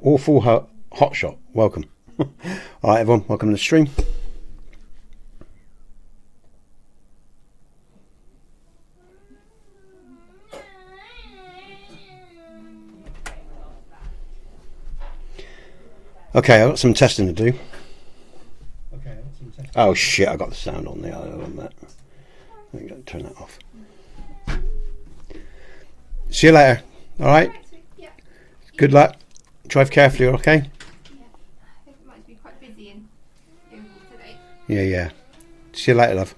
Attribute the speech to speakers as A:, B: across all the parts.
A: Awful Hotshot, welcome. Alright everyone, welcome to the stream. Okay, I've got some testing to do. Oh shit, I got the sound on there. On that. Let me turn that off. See you later. Alright?
B: Yeah.
A: Good luck. Drive carefully, okay?
B: Yeah. I think it might be quite busy in today.
A: Yeah. See you later, love.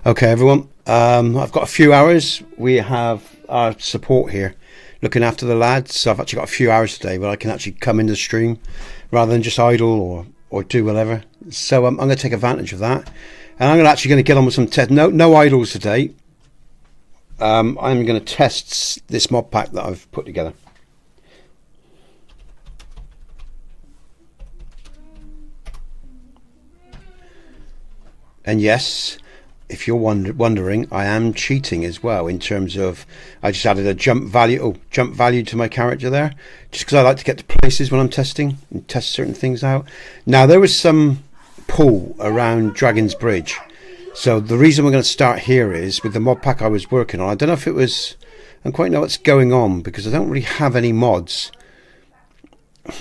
A: Okay, everyone. I've got a few hours. We have our support here looking after the lads. So I've actually got a few hours today where I can actually come into the stream rather than just idle or do whatever. So I'm going to take advantage of that. And I'm actually going to get on with some tests. No idles today. I'm going to test this mod pack that I've put together. And yes, if you're wondering, I am cheating as well in terms of I just added a jump value to my character there, just because I like to get to places when I'm testing and test certain things out. Now there was some pull around Dragon's Bridge. So the reason we're going to start here is with the mod pack I was working on. I don't know if it was, I don't quite know what's going on because I don't really have any mods.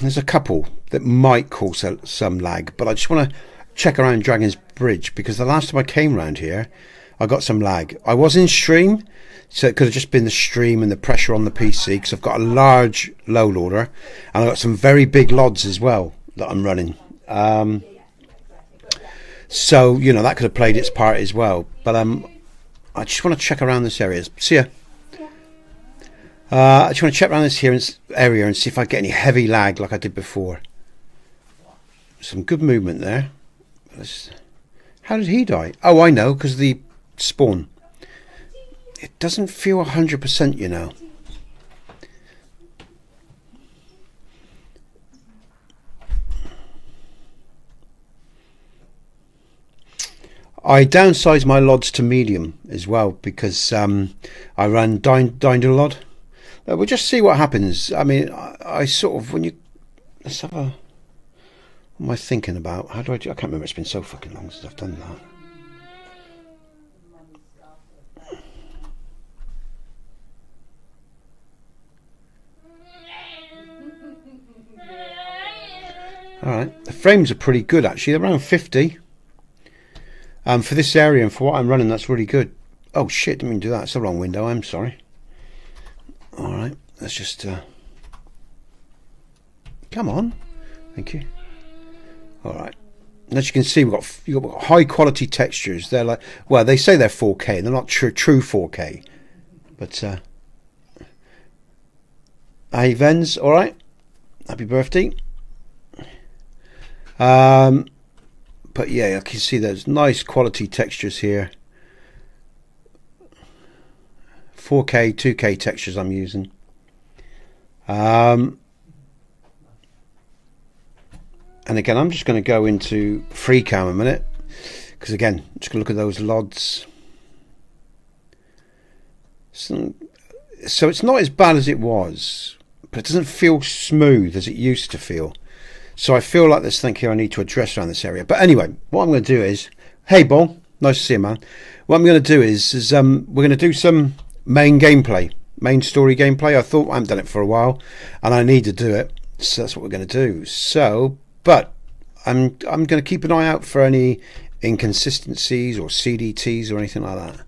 A: There's a couple that might cause some lag, but I just want to check around Dragon's Bridge because the last time I came around here I got some lag. I was in stream, so it could have just been the stream and the pressure on the PC because I've got a large low loader and I've got some very big LODs as well that I'm running. So, you know, that could have played its part as well. But I just want to check around this area. See ya. I just want to check around this area and see if I get any heavy lag like I did before. Some good movement there. How did he die? Oh, I know, because the spawn. It doesn't feel 100%, you know. I downsized my LODs to medium as well because I ran Dynalod. We'll just see what happens. I mean, I sort of, when you, let's have a, what am I thinking about? How do I do? I can't remember. It's been so fucking long since I've done that. Alright, the frames are pretty good actually. They're around 50. For this area and for what I'm running, that's really good. Oh shit, didn't mean to do that. It's the wrong window, I'm sorry. Alright, let's just come on. Thank you. Alright. As you can see, you've got high quality textures. They're like, well, they say they're 4K. They're not true 4K. But hey Vens, alright. Happy birthday. But yeah, I can see there's nice quality textures here. 4K, 2K textures I'm using. And again, I'm just going to go into free cam a minute. Because again, I'm just going to look at those LODs. So it's not as bad as it was. But it doesn't feel smooth as it used to feel. So I feel like there's something here I need to address around this area. But anyway, what I'm going to do is, hey Bol, nice to see you, man. What I'm going to do is we're going to do some main gameplay, main story gameplay. I thought I haven't done it for a while, and I need to do it. So that's what we're going to do. So, but I'm going to keep an eye out for any inconsistencies or CDTs or anything like that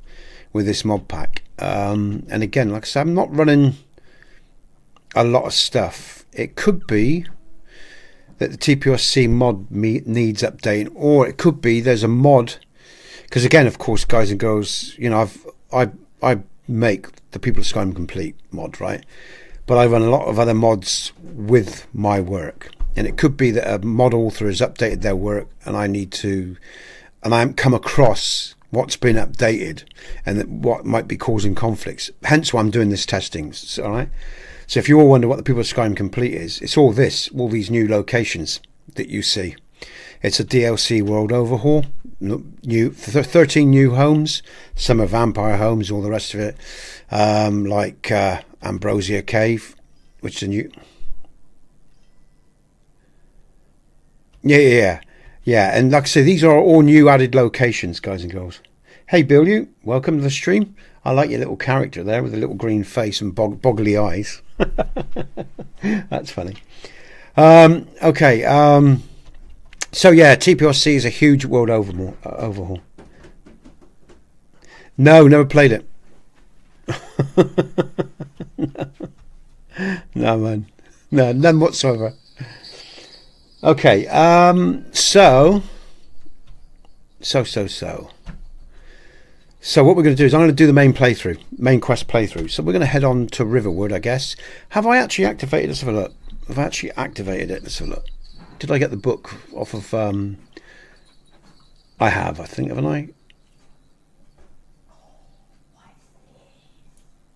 A: with this mod pack. And again, like I said, I'm not running a lot of stuff. It could be that the TPOSC mod needs updating, or it could be there's a mod, because again, of course, guys and girls, you know, I make the People of Skyrim complete mod, right? But I run a lot of other mods with my work, and it could be that a mod author has updated their work, and I haven't come across what's been updated and what might be causing conflicts. Hence why I'm doing this testing. All right. So if you all wonder what the People of Skyrim Complete is, it's all these new locations that you see. It's a DLC world overhaul, 13 new homes, some are vampire homes, all the rest of it, like Ambrosia Cave, which is a new... Yeah. And like I say, these are all new added locations, guys and girls. Hey, Bill, welcome to the stream. I like your little character there with a little green face and boggly eyes. That's funny. Okay. So yeah, TPOC is a huge world overhaul. No, never played it. No, man. No, none whatsoever. Okay, so what we're going to do is I'm going to do the main quest playthrough. So we're going to head on to Riverwood, I guess. Have I actually activated? Let's have a look. Have I actually activated it? Let's have a look. Did I get the book off of? I have, I think, haven't I?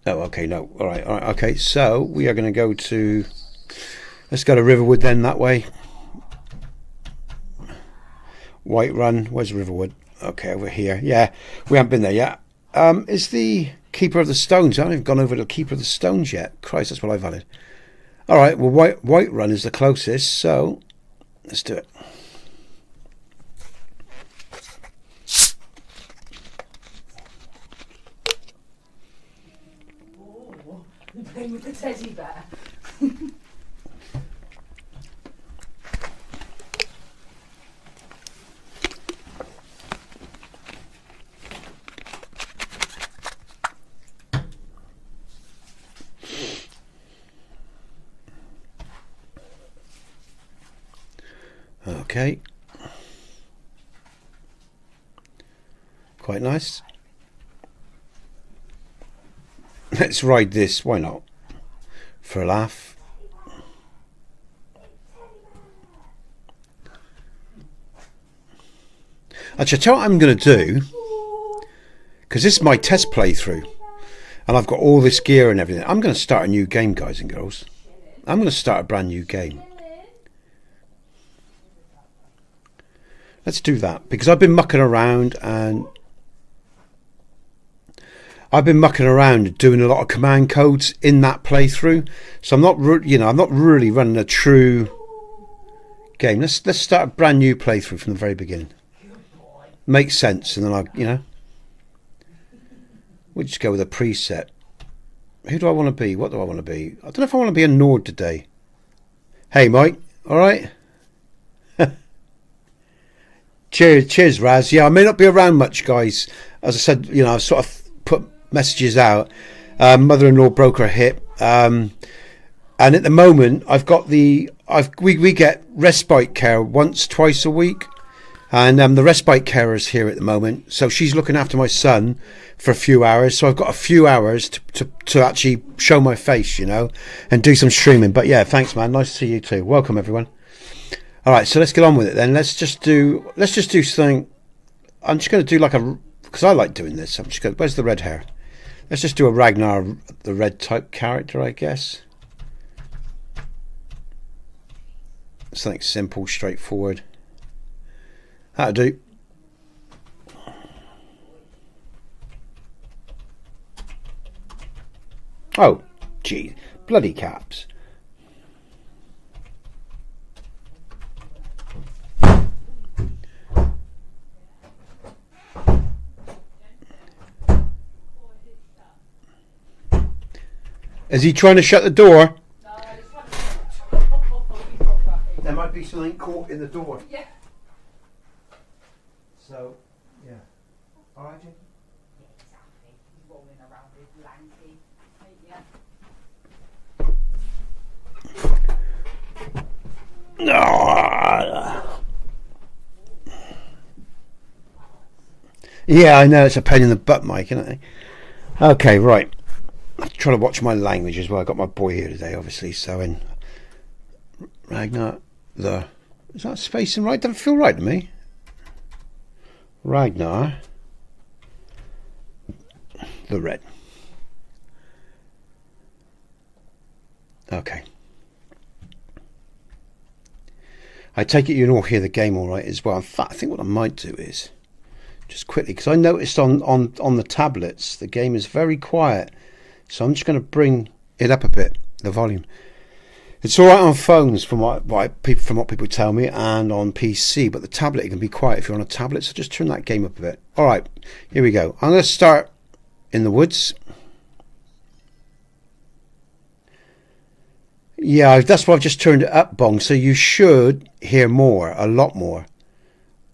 A: Oh, okay, no. All right, okay. So we are going to go to. Let's go to Riverwood then. That way. Whiterun. Where's Riverwood? Okay, over here. Yeah, we haven't been there yet. Is the Keeper of the Stones? I haven't even gone over to the Keeper of the Stones yet. Christ, that's what I've added. All right, well, Whiterun is the closest, so let's do it.
C: Oh, you're playing with the teddy bear.
A: Okay. Quite nice. Let's ride this. Why not? For a laugh. Actually, I tell you what I'm going to do. Because this is my test playthrough. And I've got all this gear and everything. I'm going to start a new game, guys and girls. I'm going to start a brand new game. Let's do that, because I've been mucking around and doing a lot of command codes in that playthrough. So I'm not, I'm not really running a true game. Let's start a brand new playthrough from the very beginning. Makes sense, and then we'll just go with a preset. Who do I want to be? What do I want to be? I don't know if I want to be a Nord today. Hey, Mike. All right. Cheers, Raz. Yeah, I may not be around much, guys. As I said, I've sort of put messages out. Mother-in-law broke her hip, and at the moment, we get respite care twice a week, and the respite carer is here at the moment, so she's looking after my son for a few hours. So I've got a few hours to actually show my face, and do some streaming. But yeah, thanks, man. Nice to see you too. Welcome, everyone. All right, so let's get on with it then. Let's just do something. I'm just going to do because I like doing this. I'm just going. Where's the red hair? Let's just do a Ragnar, the red type character, I guess. Something simple, straightforward. That'll do. Oh, gee, bloody caps. Is he trying to shut the door?
C: No,
A: there might be something caught in the door.
C: Yeah.
A: So, yeah. All right, Jim?
C: Yeah, exactly. He's rolling around with lanky.
A: Yeah, I know, it's a pain in the butt, Mike, isn't it? Okay, right. I'm trying to watch my language as well. I've got my boy here today, obviously. So in Ragnar, is that spacing right? Doesn't feel right to me. Ragnar, the red. Okay. I take it you can all hear the game all right as well. In fact, I think what I might do is just quickly, because I noticed on the tablets the game is very quiet. So I'm just going to bring it up a bit, the volume. It's all right on phones from what people tell me, and on PC, but the tablet, it can be quiet if you're on a tablet, so just turn that game up a bit. All right, here we go. I'm going to start in the woods. Yeah, that's why I've just turned it up, Bong, so you should hear more, a lot more.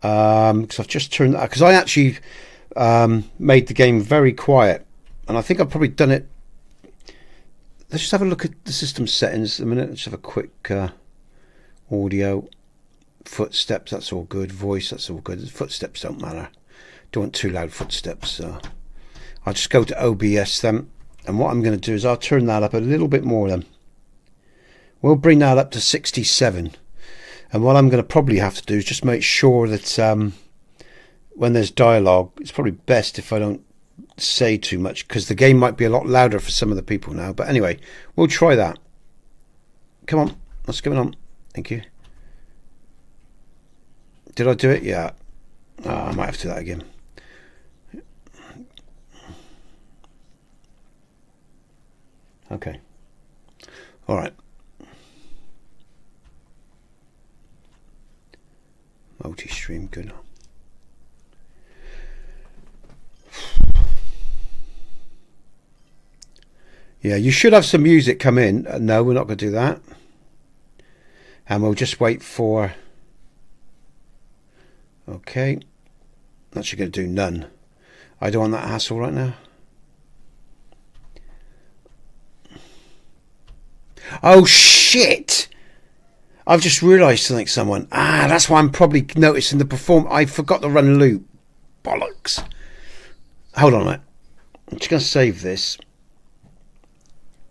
A: Because I've just turned that, because I actually made the game very quiet, and I think I've probably done it. Let's just have a look at the system settings a minute. Let's have a quick audio, footsteps, that's all good, voice, that's all good. Footsteps don't matter, don't want too loud footsteps, so I'll just go to OBS then, and what I'm going to do is I'll turn that up a little bit more then. We'll bring that up to 67, and what I'm going to probably have to do is just make sure that when there's dialogue, it's probably best if I don't say too much, because the game might be a lot louder for some of the people now. But anyway, we'll try that. Come on, what's going on? Thank you. Did I do it? Yeah. Oh, I might have to do that again. Okay. All right. Multi-stream, good. Yeah, you should have some music come in. No, we're not going to do that. And we'll just wait for... Okay. Actually going to do none. I don't want that hassle right now. Oh, shit! I've just realised something, someone. Ah, that's why I'm probably noticing the perform... I forgot to run loop. Bollocks. Hold on a minute. I'm just going to save this.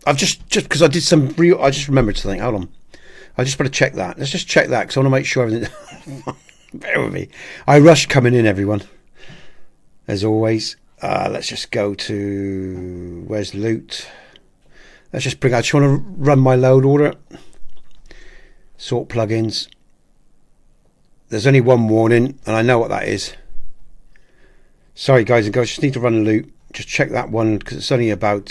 A: I've just because I did some real... I just remembered something. Hold on. I just want to check that. Let's just check that, because I want to make sure everything... Bear with me. I rushed coming in, everyone. As always. Let's just go to... Where's loot? Let's just bring... I just want to run my load order. Sort plugins. There's only one warning, and I know what that is. Sorry, guys and girls. Just need to run a loop. Just check that one, because it's only about...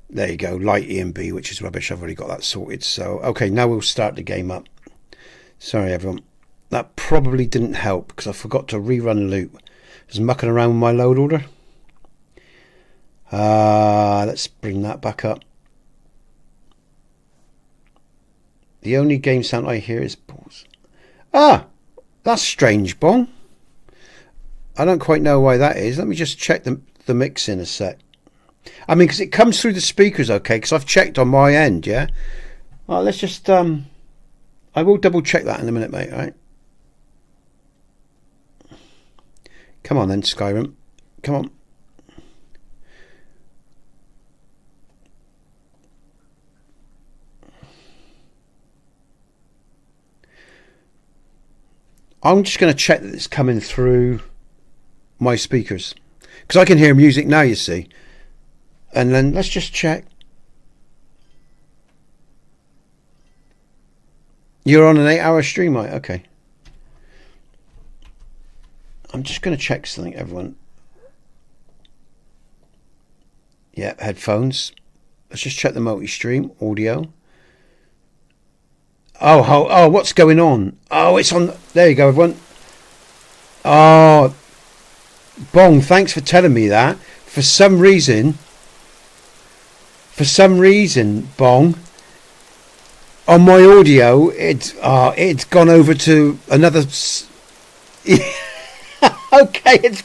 A: there you go, light EMB, which is rubbish. I've already got that sorted. So, okay, now we'll start the game up. Sorry, everyone. That probably didn't help, because I forgot to rerun loop. I was mucking around with my load order. Let's bring that back up. The only game sound I hear is pause. Ah, that's strange, Bong. I don't quite know why that is. Let me just check the mix in a sec. I mean, because it comes through the speakers, okay, because I've checked on my end, yeah? All right, let's just, I will double check that in a minute, mate, all right? Come on then, Skyrim. Come on. I'm just going to check that it's coming through my speakers, because I can hear music now, you see. And then let's just check. You're on an 8-hour stream, right? Okay. I'm just going to check something, everyone. Yeah, headphones. Let's just check the multi-stream audio. Oh, what's going on? Oh, it's on. There you go, everyone. Oh, Bong, thanks for telling me that. For some reason, Bong, on my audio, it's gone over to another. Okay, it's.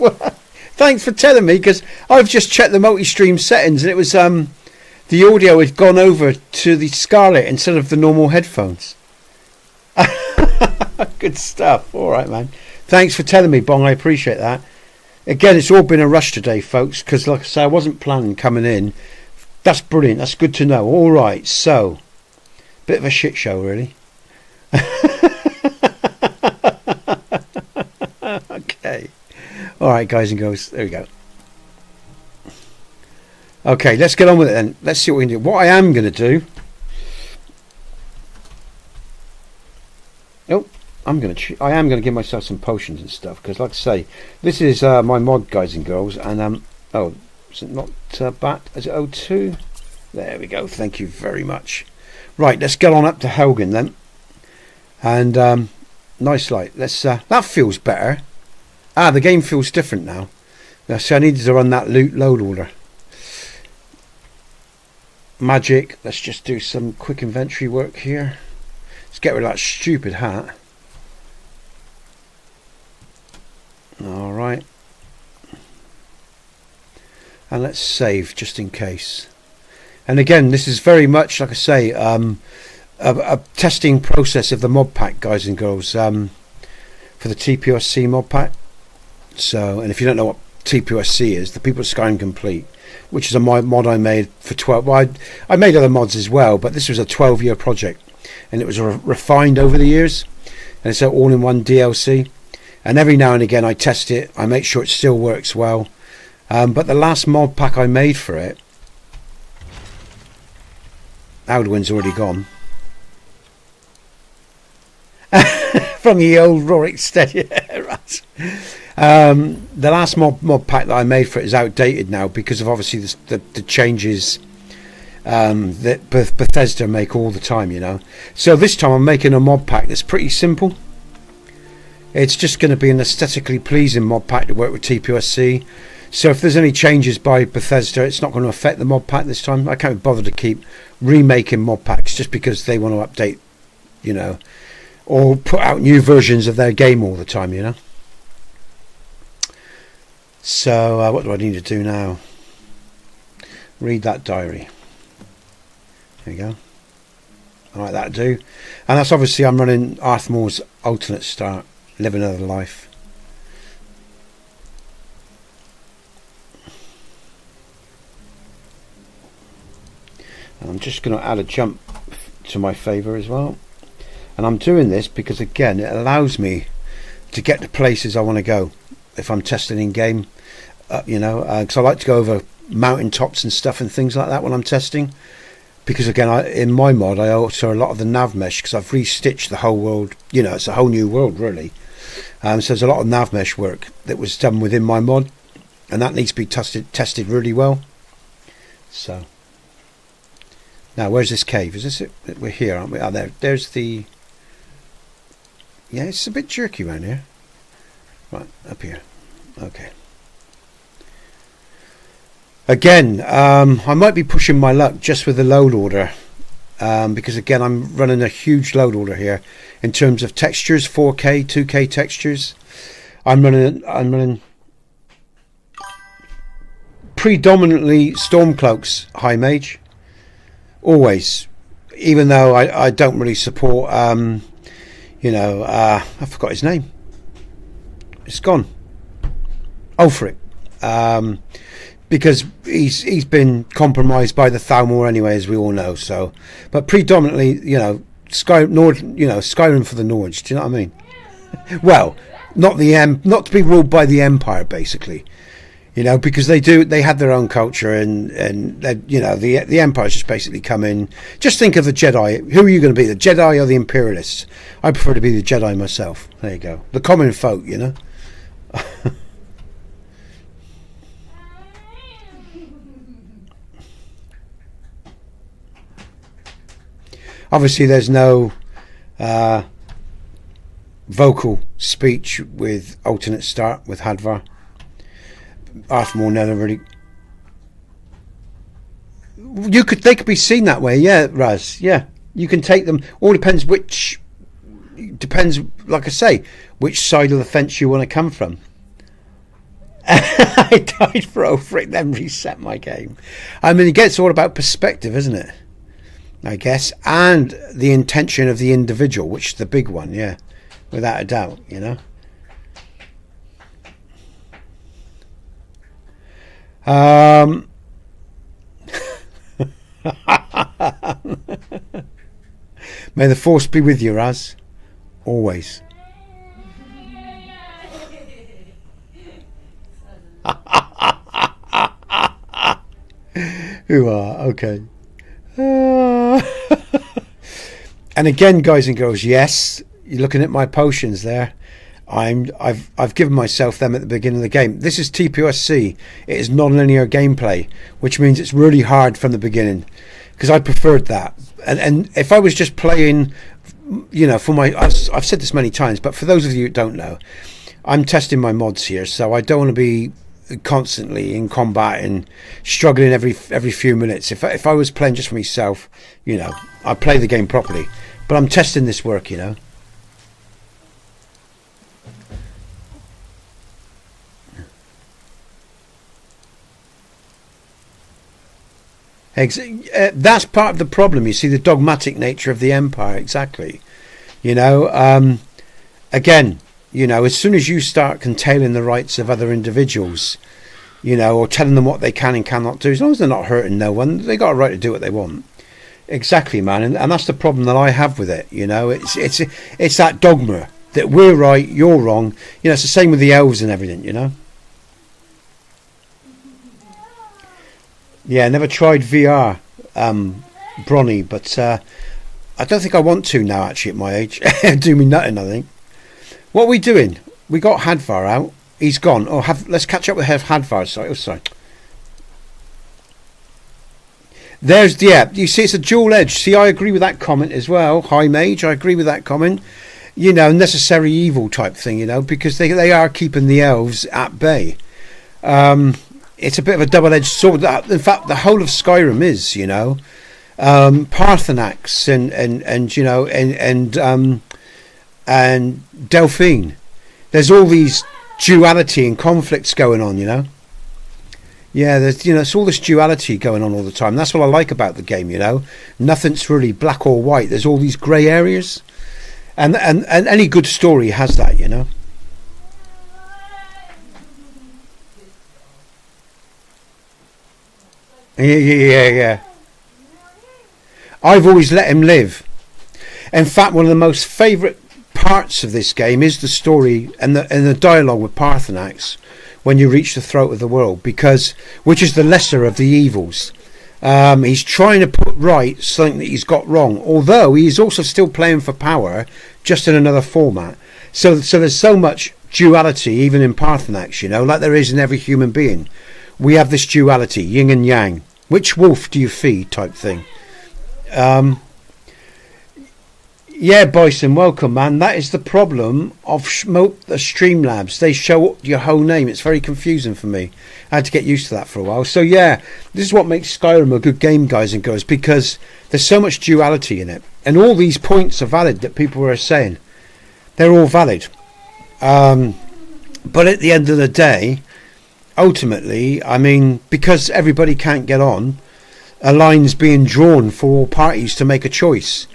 A: Thanks for telling me, because I've just checked the multi-stream settings, and it was the audio had gone over to the Scarlett instead of the normal headphones. Good stuff. All right, man. Thanks for telling me, Bong. I appreciate that. Again, it's all been a rush today, folks, because like I say, I wasn't planning coming in. That's brilliant. That's good to know. All right, so bit of a shit show, really. Okay. All right, guys and girls. There we go. Okay, let's get on with it then. Let's see what we can do. What I am going to do. Oh, I am going to give myself some potions and stuff, because like I say, this is my mod, guys and girls, and oh, is it not bat? Is it O2? There we go. Thank you very much. Right, let's get on up to Helgen then. And nice light. Let's that feels better. The game feels different now. So I needed to run that load order. Magic. Let's just do some quick inventory work here. Let's get rid of that stupid hat. Alright. And let's save just in case. And again, this is very much, like I say, a testing process of the mod pack, guys and girls, for the TPOSC mod pack. So, and if you don't know what TPOSC is, the People of Skyrim Complete, which is a mod I made for 12. Well, I made other mods as well, but this was a 12-year project, and it was refined over the years, and it's an all-in-one DLC. And every now and again, I test it. I make sure it still works well. But the last mod pack I made for it, Alduin's already gone. From the old Rorik stead, yeah, right. The last mod pack that I made for it is outdated now because of obviously the changes that Bethesda make all the time, you know. So this time I'm making a mod pack that's pretty simple. It's just going to be an aesthetically pleasing mod pack to work with TPOSC. So if there's any changes by Bethesda, it's not going to affect the mod pack this time. I can't bother to keep remaking mod packs just because they want to update, you know, or put out new versions of their game all the time, you know. So what do I need to do now? Read that diary. There you go. Alright, that'll do. And that's obviously I'm running Arthmore's alternate start, Live Another Life. And I'm just going to add a jump to my favour as well. And I'm doing this because again it allows me to get to places I want to go if I'm testing in game, you know, because I like to go over mountain tops and stuff and things like that when I'm testing, because again in my mod I alter a lot of the nav mesh because I've restitched the whole world, you know, it's a whole new world really. So there's a lot of nav mesh work that was done within my mod, and that needs to be tested really well. So now where's this cave? Is this it? We're here, aren't we? There's the... Yeah, it's a bit jerky around here. Right, up here. Okay. Again, I might be pushing my luck just with the load order, because again I'm running a huge load order here in terms of textures, 4K, 2K textures. I'm running predominantly Stormcloak's high mage, always, even though I don't really support you know, I forgot his name. It's gone. Ulfric. Because he's been compromised by the Thalmor anyway, as we all know. So, but predominantly, you know, Skyrim for the Nords. Do you know what I mean? Well, not to be ruled by the Empire, basically. You know, because they had their own culture, and you know, the Empire's just basically come in. Just think of the Jedi. Who are you going to be, the Jedi or the Imperialists? I prefer to be the Jedi myself. There you go. The common folk, you know. Obviously, there's no vocal speech with alternate start with Hadvar. Arthmore never really. They could be seen that way, yeah, Raz. Yeah, you can take them. All depends which. Depends, like I say, which side of the fence you want to come from. I died for Ulfric, then reset my game. I mean, it gets all about perspective, isn't it? I guess, and the intention of the individual, which is the big one, yeah, without a doubt, you know. May the force be with you, Raz, always. Who are okay. And again, guys and girls, yes, you're looking at my potions there. I've given myself them at the beginning of the game. This is TPOSC. It is non-linear gameplay, which means it's really hard from the beginning. because I preferred that. And if I was just playing, for my, I've said this many times, but for those of you who don't know, I'm testing my mods here, so I don't want to be constantly in combat and struggling every few minutes. If I was playing just for myself, I'd play the game properly. But I'm testing this work, That's part of the problem. You see, the dogmatic nature of the empire. Exactly. Again, as soon as you start curtailing the rights of other individuals, or telling them what they can and cannot do, as long as they're not hurting no one, they got a right to do what they want. Exactly, man. And that's the problem that I have with it. It's that dogma that we're right, you're wrong. It's the same with the elves and everything. Yeah, I never tried VR, Bronny, but I don't think I want to now, actually, at my age. Do me nothing, I think. What are we doing? We got Hadvar out. He's gone. Let's catch up with Hadvar. Sorry. You see, it's a dual edge. See, I agree with that comment as well. High Mage, I agree with that comment. Necessary evil type thing, because they are keeping the elves at bay. It's a bit of a double-edged sword. In fact, the whole of Skyrim is, Parthenax and Delphine. There's all these duality and conflicts going on, Yeah, there's it's all this duality going on all the time. That's what I like about the game, Nothing's really black or white. There's all these grey areas, and any good story has that, Yeah. I've always let him live. In fact, one of the most favourite parts of this game is the story and the dialogue with Parthenax when you reach the throat of the world, which is the lesser of the evils. He's trying to put right something that he's got wrong, although he's also still playing for power, just in another format. So there's so much duality even in Parthenax, like there is in every human being. We have this duality, yin and yang. Which wolf do you feed type thing? Yeah, Bison, welcome, man. That is the problem of the Streamlabs. They show your whole name. It's very confusing for me. I had to get used to that for a while. So yeah, this is what makes Skyrim a good game, guys and girls, because there's so much duality in it. And all these points are valid that people are saying. They're all valid. But at the end of the day, ultimately, because everybody can't get on, a line's being drawn for all parties to make a choice.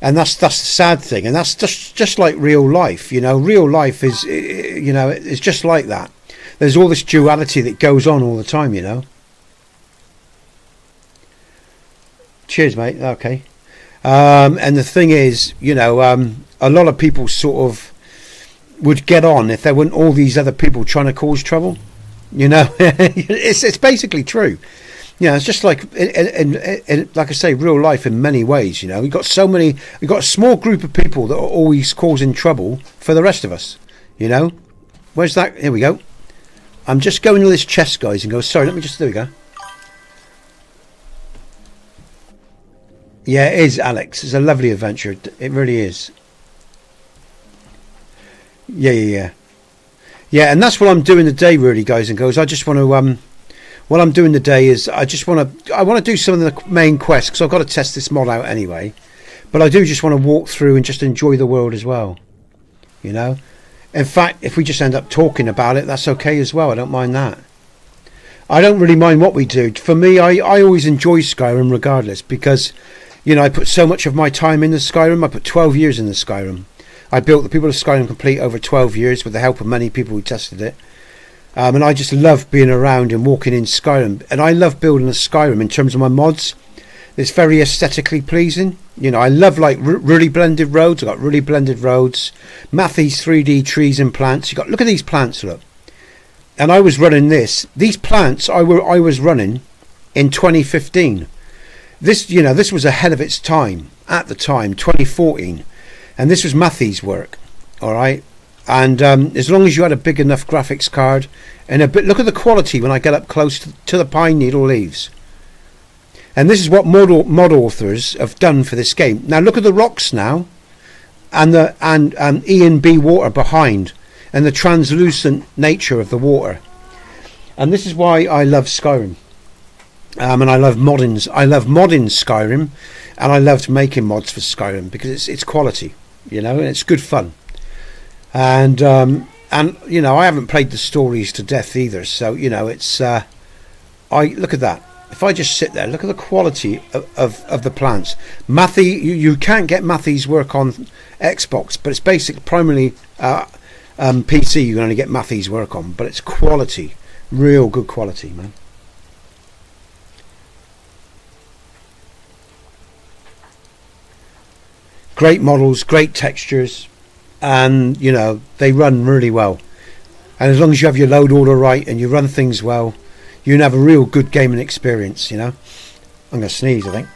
A: And that's the sad thing. And that's just like real life. Real life is, it's just like that. There's all this duality that goes on all the time, Cheers, mate. Okay. And the thing is, a lot of people sort of would get on if there weren't all these other people trying to cause trouble. It's basically true. It's just like in like I say, real life in many ways. You've got a small group of people that are always causing trouble for the rest of us. Where's that? Here we go. I'm just going to this chest, guys, and go. Sorry, there we go. Yeah, it is, Alex. It's a lovely adventure. It really is. Yeah. Yeah, and that's what I'm doing today, really, guys and girls. I just want to, what I'm doing today is I want to do some of the main quests, because I've got to test this mod out anyway. But I do just want to walk through and just enjoy the world as well. In fact, if we just end up talking about it, that's okay as well. I don't mind that. I don't really mind what we do. For me, I always enjoy Skyrim regardless, because, I put so much of my time in the Skyrim. I put 12 years in the Skyrim. I built the People of Skyrim Complete over 12 years with the help of many people who tested it. And I just love being around and walking in Skyrim. And I love building a Skyrim in terms of my mods. It's very aesthetically pleasing. I love really blended roads. I've got really blended roads. Matthys 3D trees and plants. Look at these plants, look. And I was running this. These plants I was running in 2015. This was ahead of its time at the time, 2014. And this was Matthys' work, all right? And as long as you had a big enough graphics card and look at the quality when I get up close to the pine needle leaves. And this is what mod authors have done for this game. Now look at the rocks now, and the E and B water behind, and the translucent nature of the water. And this is why I love Skyrim. And I love modding. I love modding Skyrim, and I loved making mods for Skyrim because it's quality, you know, and it's good fun. And you know, I haven't played the stories to death either, so you know, it's I look at that. If I just sit there, look at the quality of the plants. Mathy, you can't get Mathy's work on Xbox, but it's basically primarily PC. You can only get Mathy's work on, but it's quality, real good quality, man. Great models, great textures, and you know, they run really well. And as long as you have your load order right and you run things well, you can have a real good gaming experience, you know. I'm going to sneeze, I think.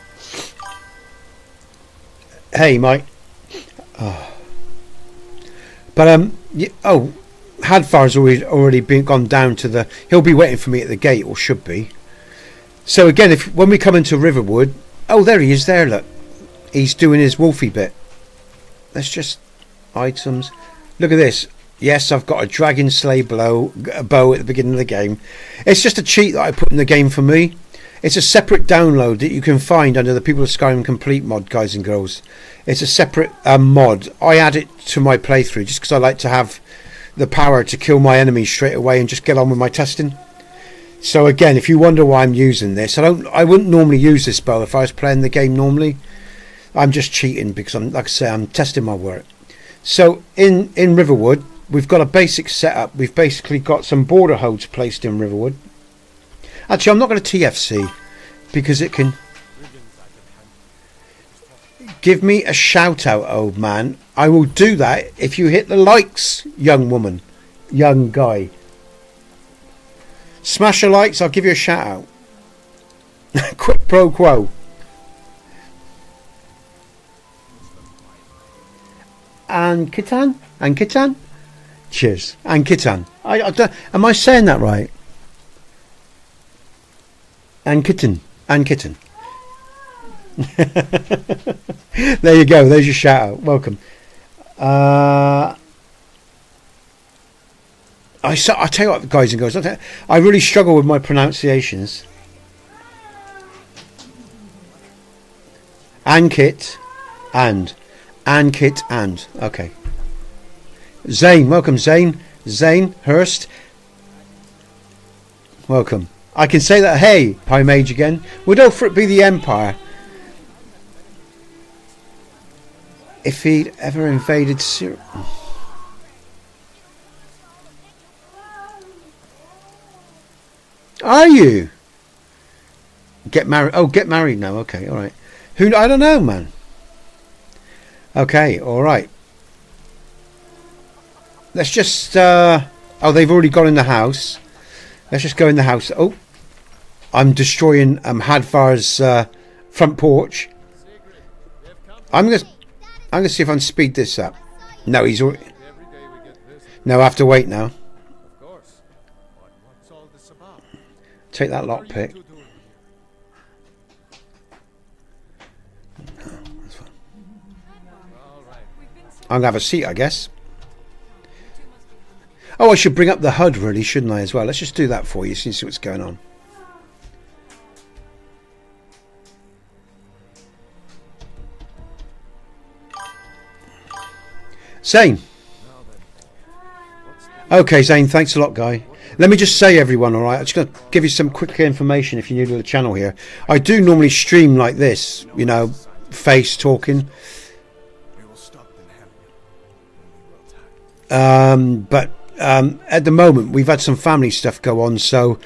A: Hey, Mike. Oh. But Hadfar's already been gone down to the. He'll be waiting for me at the gate, or should be. So again, when we come into Riverwood, oh, there he is. There, look. He's doing his wolfie bit. Let's just items. Look at this. Yes, I've got a dragon slay bow at the beginning of the game. It's just a cheat that I put in the game for me. It's a separate download that you can find under the People of Skyrim Complete mod, guys and girls. It's a separate mod. I add it to my playthrough just because I like to have the power to kill my enemies straight away and just get on with my testing. So again, if you wonder why I'm using this, I wouldn't normally use this bow if I was playing the game normally. I'm just cheating because like I say, I'm testing my work. So in Riverwood, we've got a basic setup. We've basically got some border holds placed in Riverwood. Actually, I'm not going to TFC because it can give me a shout out, old man. I will do that if you hit the likes, young woman, young guy. Smash the likes, I'll give you a shout out. Quid pro quo. And Kitan? Cheers. And Kitan. I don't, am I saying that right? And kitten. There you go. There's your shout out. Welcome. I tell you what, guys and girls, I really struggle with my pronunciations. Ankit and okay. Zane, welcome Zane Hurst. Welcome. I can say that. Hey, High Mage again. Would Ulfric be the Empire if he'd ever invaded Syria? Are you? Get married? Oh, get married now. Okay, all right. Who? I don't know, man. Okay, all right. Let's just. Oh, they've already gone in the house. Let's just go in the house. Oh, I'm destroying Hadvar's front porch. I'm gonna see if I can speed this up. No, he's already. No, I have to wait now. Take that lockpick. No, that's fine. I'm gonna have a seat, I guess. Oh, I should bring up the HUD, really, shouldn't I, as well? Let's just do that for you, so you see what's going on. Zane. Okay, Zane, thanks a lot, guy. Let me just say, everyone, all right, I'm just going to give you some quick information if you're new to the channel here. I do normally stream like this, you know, face talking. But at the moment, we've had some family stuff go on, so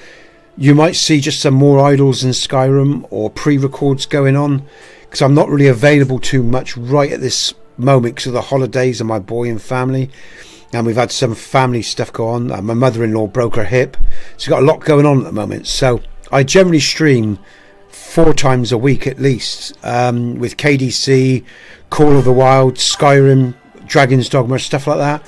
A: you might see just some more idols in Skyrim or pre-records going on, because I'm not really available too much right at this moment because of the holidays and my boy and family. And we've had some family stuff go on. My mother-in-law broke her hip, so got a lot going on at the moment. So I generally stream 4 times a week at least, with KDC, Call of the Wild, Skyrim, Dragon's Dogma, stuff like that.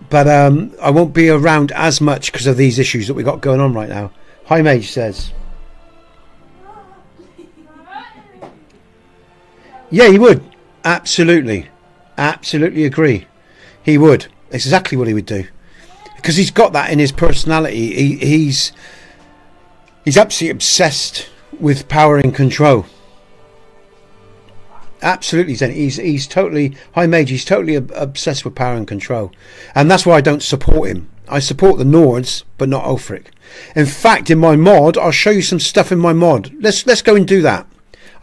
A: But I won't be around as much because of these issues that we got going on right now. High Mage says, Yeah, he would. Absolutely. Absolutely agree. He would. It's exactly what he would do. Because he's got that in his personality. He's absolutely obsessed with power and control. Absolutely, Zen. He's totally High Mage. He's totally obsessed with power and control, and that's why I don't support him. I support the Nords, but not Ulfric. In fact, in my mod, I'll show you some stuff in my mod. Let's go and do that.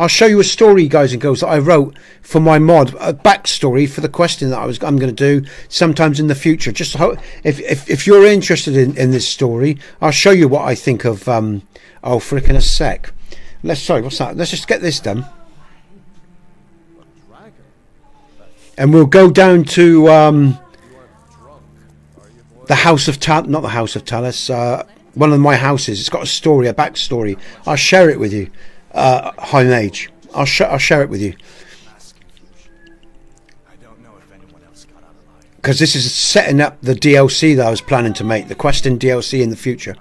A: I'll show you a story, guys and girls, that I wrote for my mod, a backstory for the question that I'm going to do sometimes in the future. Just if you're interested in this story, I'll show you what I think of Ulfric in a sec. Sorry, what's that? Let's just get this done. And we'll go down to the House of not the House of Talis, one of my houses. It's got a story, a backstory. I'll share it with you, High Mage. I'll share it with you. Because this is setting up the DLC that I was planning to make, the Questing DLC in the future.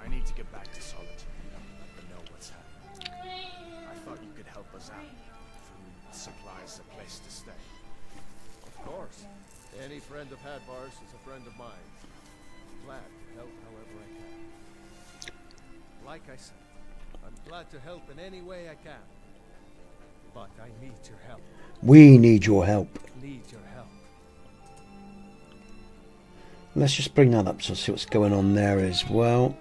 A: We need your help. Let's just bring that up to see what's going on there as well.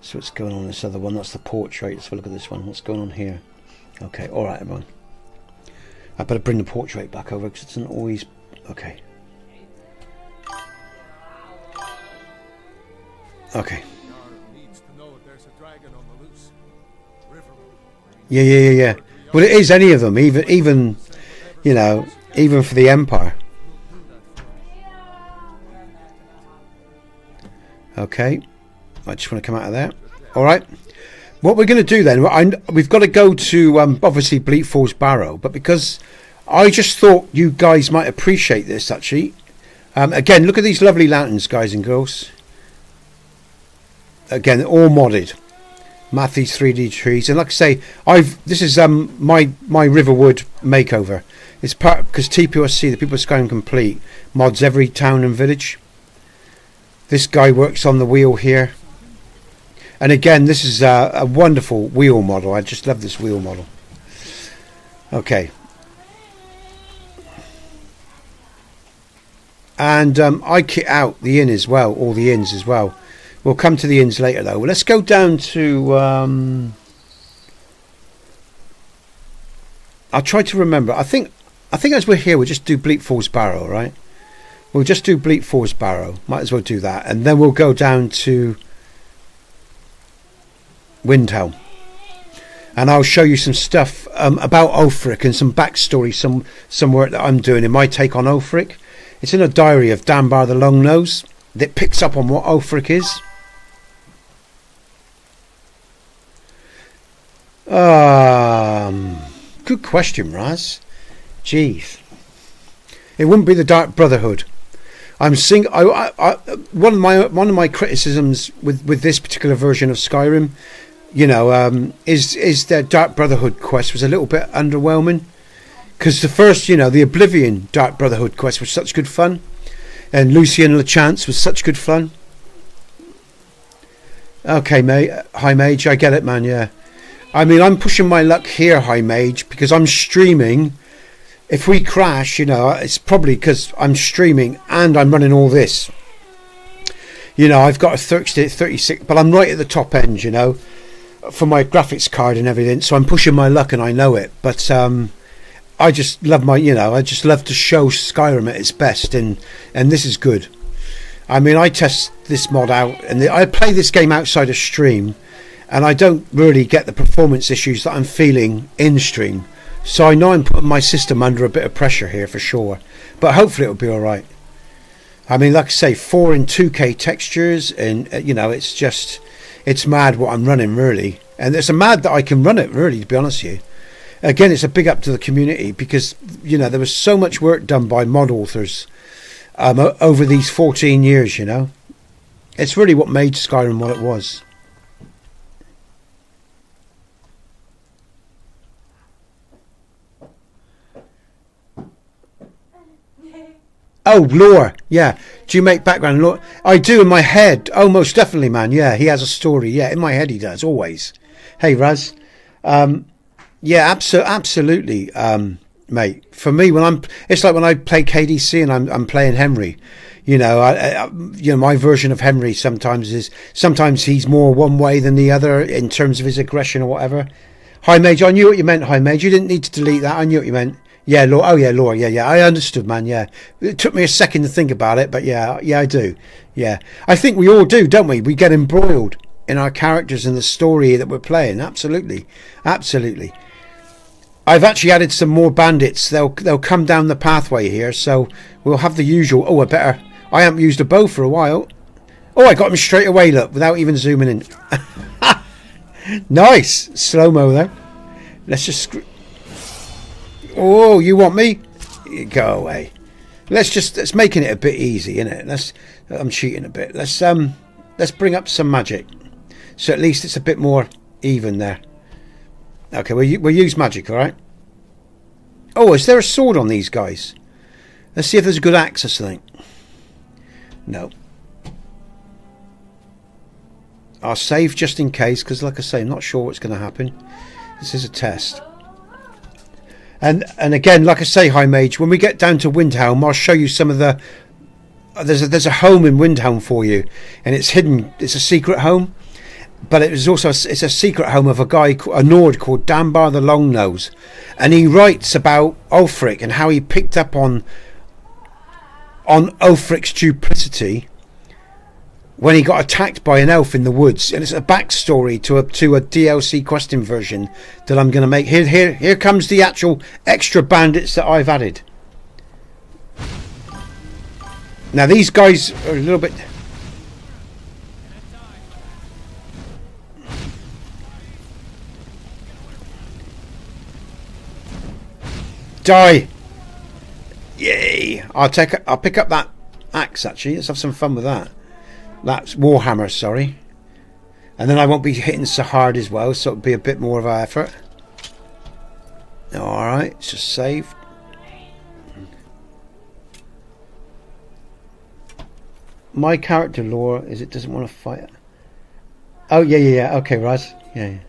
A: So what's going on in this other one? That's the portrait. Let's have a look at this one. What's going on here? Okay, alright everyone. I better bring the portrait back over because it's not always... Okay. Okay. Yeah. Well, it is any of them, even you know, even for the Empire. Okay, I just want to come out of there. All right, what we're going to do then? We've got to go to obviously Bleak Falls Barrow, but because I just thought you guys might appreciate this actually. Again, look at these lovely lanterns, guys and girls. Again, all modded. Matthew's 3D trees, and like I say, this is my Riverwood makeover. It's part because TPOSC, the People of Skyrim Complete, mods every town and village. This guy works on the wheel here, and again, this is a wonderful wheel model. I just love this wheel model. Okay, and I kit out the inn as well, all the inns as well. We'll come to the inns later though. Let's go down to I'll try to remember. I think as we're here we'll just do Bleak Falls Barrow, right? We'll just do Bleak Falls Barrow. Might as well do that. And then we'll go down to Windhelm. And I'll show you some stuff about Ulfric and some backstory, some work that I'm doing in my take on Ulfric. It's in a diary of Danbar the Longnose that picks up on what Ulfric is. Good question, Raz. Jeez, it wouldn't be the Dark Brotherhood. I'm seeing. One of my criticisms with this particular version of Skyrim, you know, is that Dark Brotherhood quest was a little bit underwhelming. Because the first, you know, the Oblivion Dark Brotherhood quest was such good fun, and Lucian LeChance was such good fun. Okay, mate, High Mage, I get it, man. Yeah. I mean, I'm pushing my luck here, High Mage, because I'm streaming. If we crash, you know, it's probably because I'm streaming and I'm running all this. You know, I've got a 36, but I'm right at the top end, you know, for my graphics card and everything. So I'm pushing my luck and I know it. But I just love I just love to show Skyrim at its best. And this is good. I mean, I test this mod out and I play this game outside of stream. And I don't really get the performance issues that I'm feeling in stream. So I know I'm putting my system under a bit of pressure here for sure. But hopefully it'll be alright. I mean, like I say, 4 and 2K textures. And, you know, it's mad what I'm running, really. And it's a mad that I can run it, really, to be honest with you. Again, it's a big up to the community. Because, you know, there was so much work done by mod authors over these 14 years, you know. It's really what made Skyrim what it was. Oh, lore. Yeah. Do you make background lore? I do in my head. Oh, most definitely, man. Yeah, he has a story. Yeah, in my head he does, always. Hey, Raz. Yeah, absolutely, mate. For me, it's like when I play KDC and I'm playing Henry. You know, my version of Henry sometimes he's more one way than the other in terms of his aggression or whatever. Hi, Mage. I knew what you meant. Hi, Mage. You didn't need to delete that. I knew what you meant. Yeah, Laura. Oh, yeah, Laura. Yeah. I understood, man. Yeah, it took me a second to think about it, but yeah, I do. Yeah, I think we all do, don't we? We get embroiled in our characters and the story that we're playing. Absolutely. I've actually added some more bandits. They'll come down the pathway here, so we'll have the usual. Oh, I haven't used a bow for a while. Oh, I got him straight away, look, without even zooming in. Nice. Slow-mo, though. Let's just... Oh, you want me? Go away. Let's making it a bit easy, innit? I'm cheating a bit. Let's bring up some magic. So at least it's a bit more even there. Okay, we'll use magic, alright? Oh, is there a sword on these guys? Let's see if there's a good axe or something. No. I'll save just in case, because like I say, I'm not sure what's going to happen. This is a test. And again, like I say, High Mage, when we get down to Windhelm, I'll show you some of the... There's a home in Windhelm for you, and it's hidden. It's a secret home. But it's a secret home of a Nord called Dambar the Longnose, and he writes about Ulfric and how he picked up on Ulfric's duplicity when he got attacked by an elf in the woods, and it's a backstory to a DLC question version that I'm going to make. Here comes the actual extra bandits that I've added. Now these guys are a little bit. Die! Yay! I'll pick up that axe actually. Let's have some fun with that. That's Warhammer, sorry. And then I won't be hitting so hard as well, so it'll be a bit more of an effort. Alright, it's just saved. My character lore is it doesn't want to fight. Oh yeah. Okay, Raz. Yeah.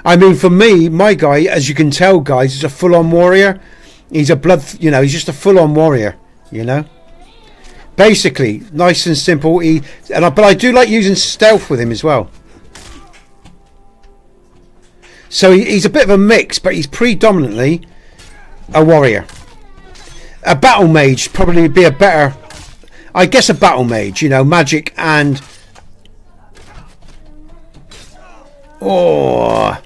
A: I mean, for me, my guy, as you can tell, guys, is a full-on warrior. He's a he's just a full-on warrior, you know. Basically, nice and simple. But I do like using stealth with him as well. So he's a bit of a mix, but he's predominantly a warrior. A battle mage probably would be a better, I guess, a battle mage. You know, magic and oh,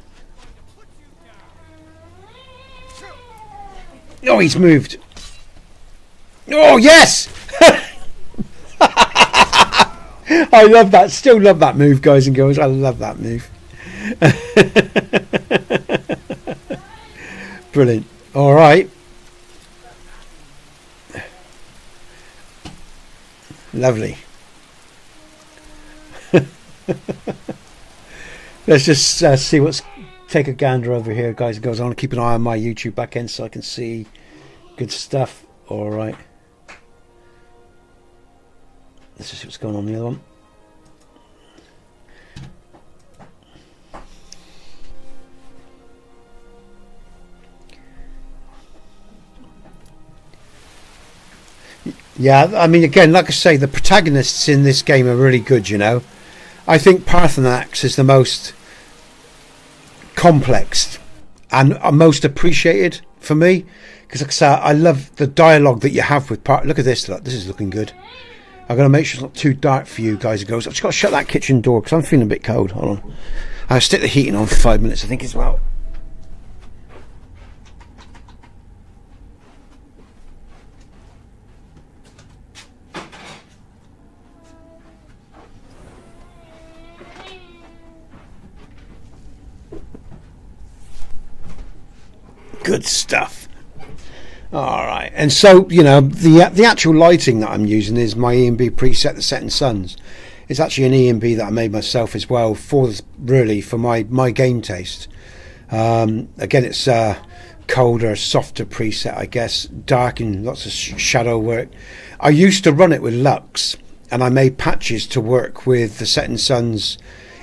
A: he's moved. Oh yes. I love that. Still love that move, guys and girls. I love that move. Brilliant. All right. Lovely. Let's just see what's. Take a gander over here, guys and girls. I want to keep an eye on my YouTube back end so I can see good stuff. All right. Let's just see what's going on the other one. Yeah, I mean, again, like I say, the protagonists in this game are really good, you know. I think Parthenax is the most complex and most appreciated for me. Because like I say, I love the dialogue that you have with Look at this, look, this is looking good. I've got to make sure it's not too dark for you guys and girls. I've just got to shut that kitchen door because I'm feeling a bit cold. Hold on. I'll stick the heating on for 5 minutes, I think, as well. Good stuff. All right, and so you know the actual lighting that I'm using is my ENB preset, the Setting Suns. It's actually an ENB that I made myself as well for my game taste. Again, it's colder, softer preset, I guess. Dark and lots of shadow work. I used to run it with Lux, and I made patches to work with the Setting Suns,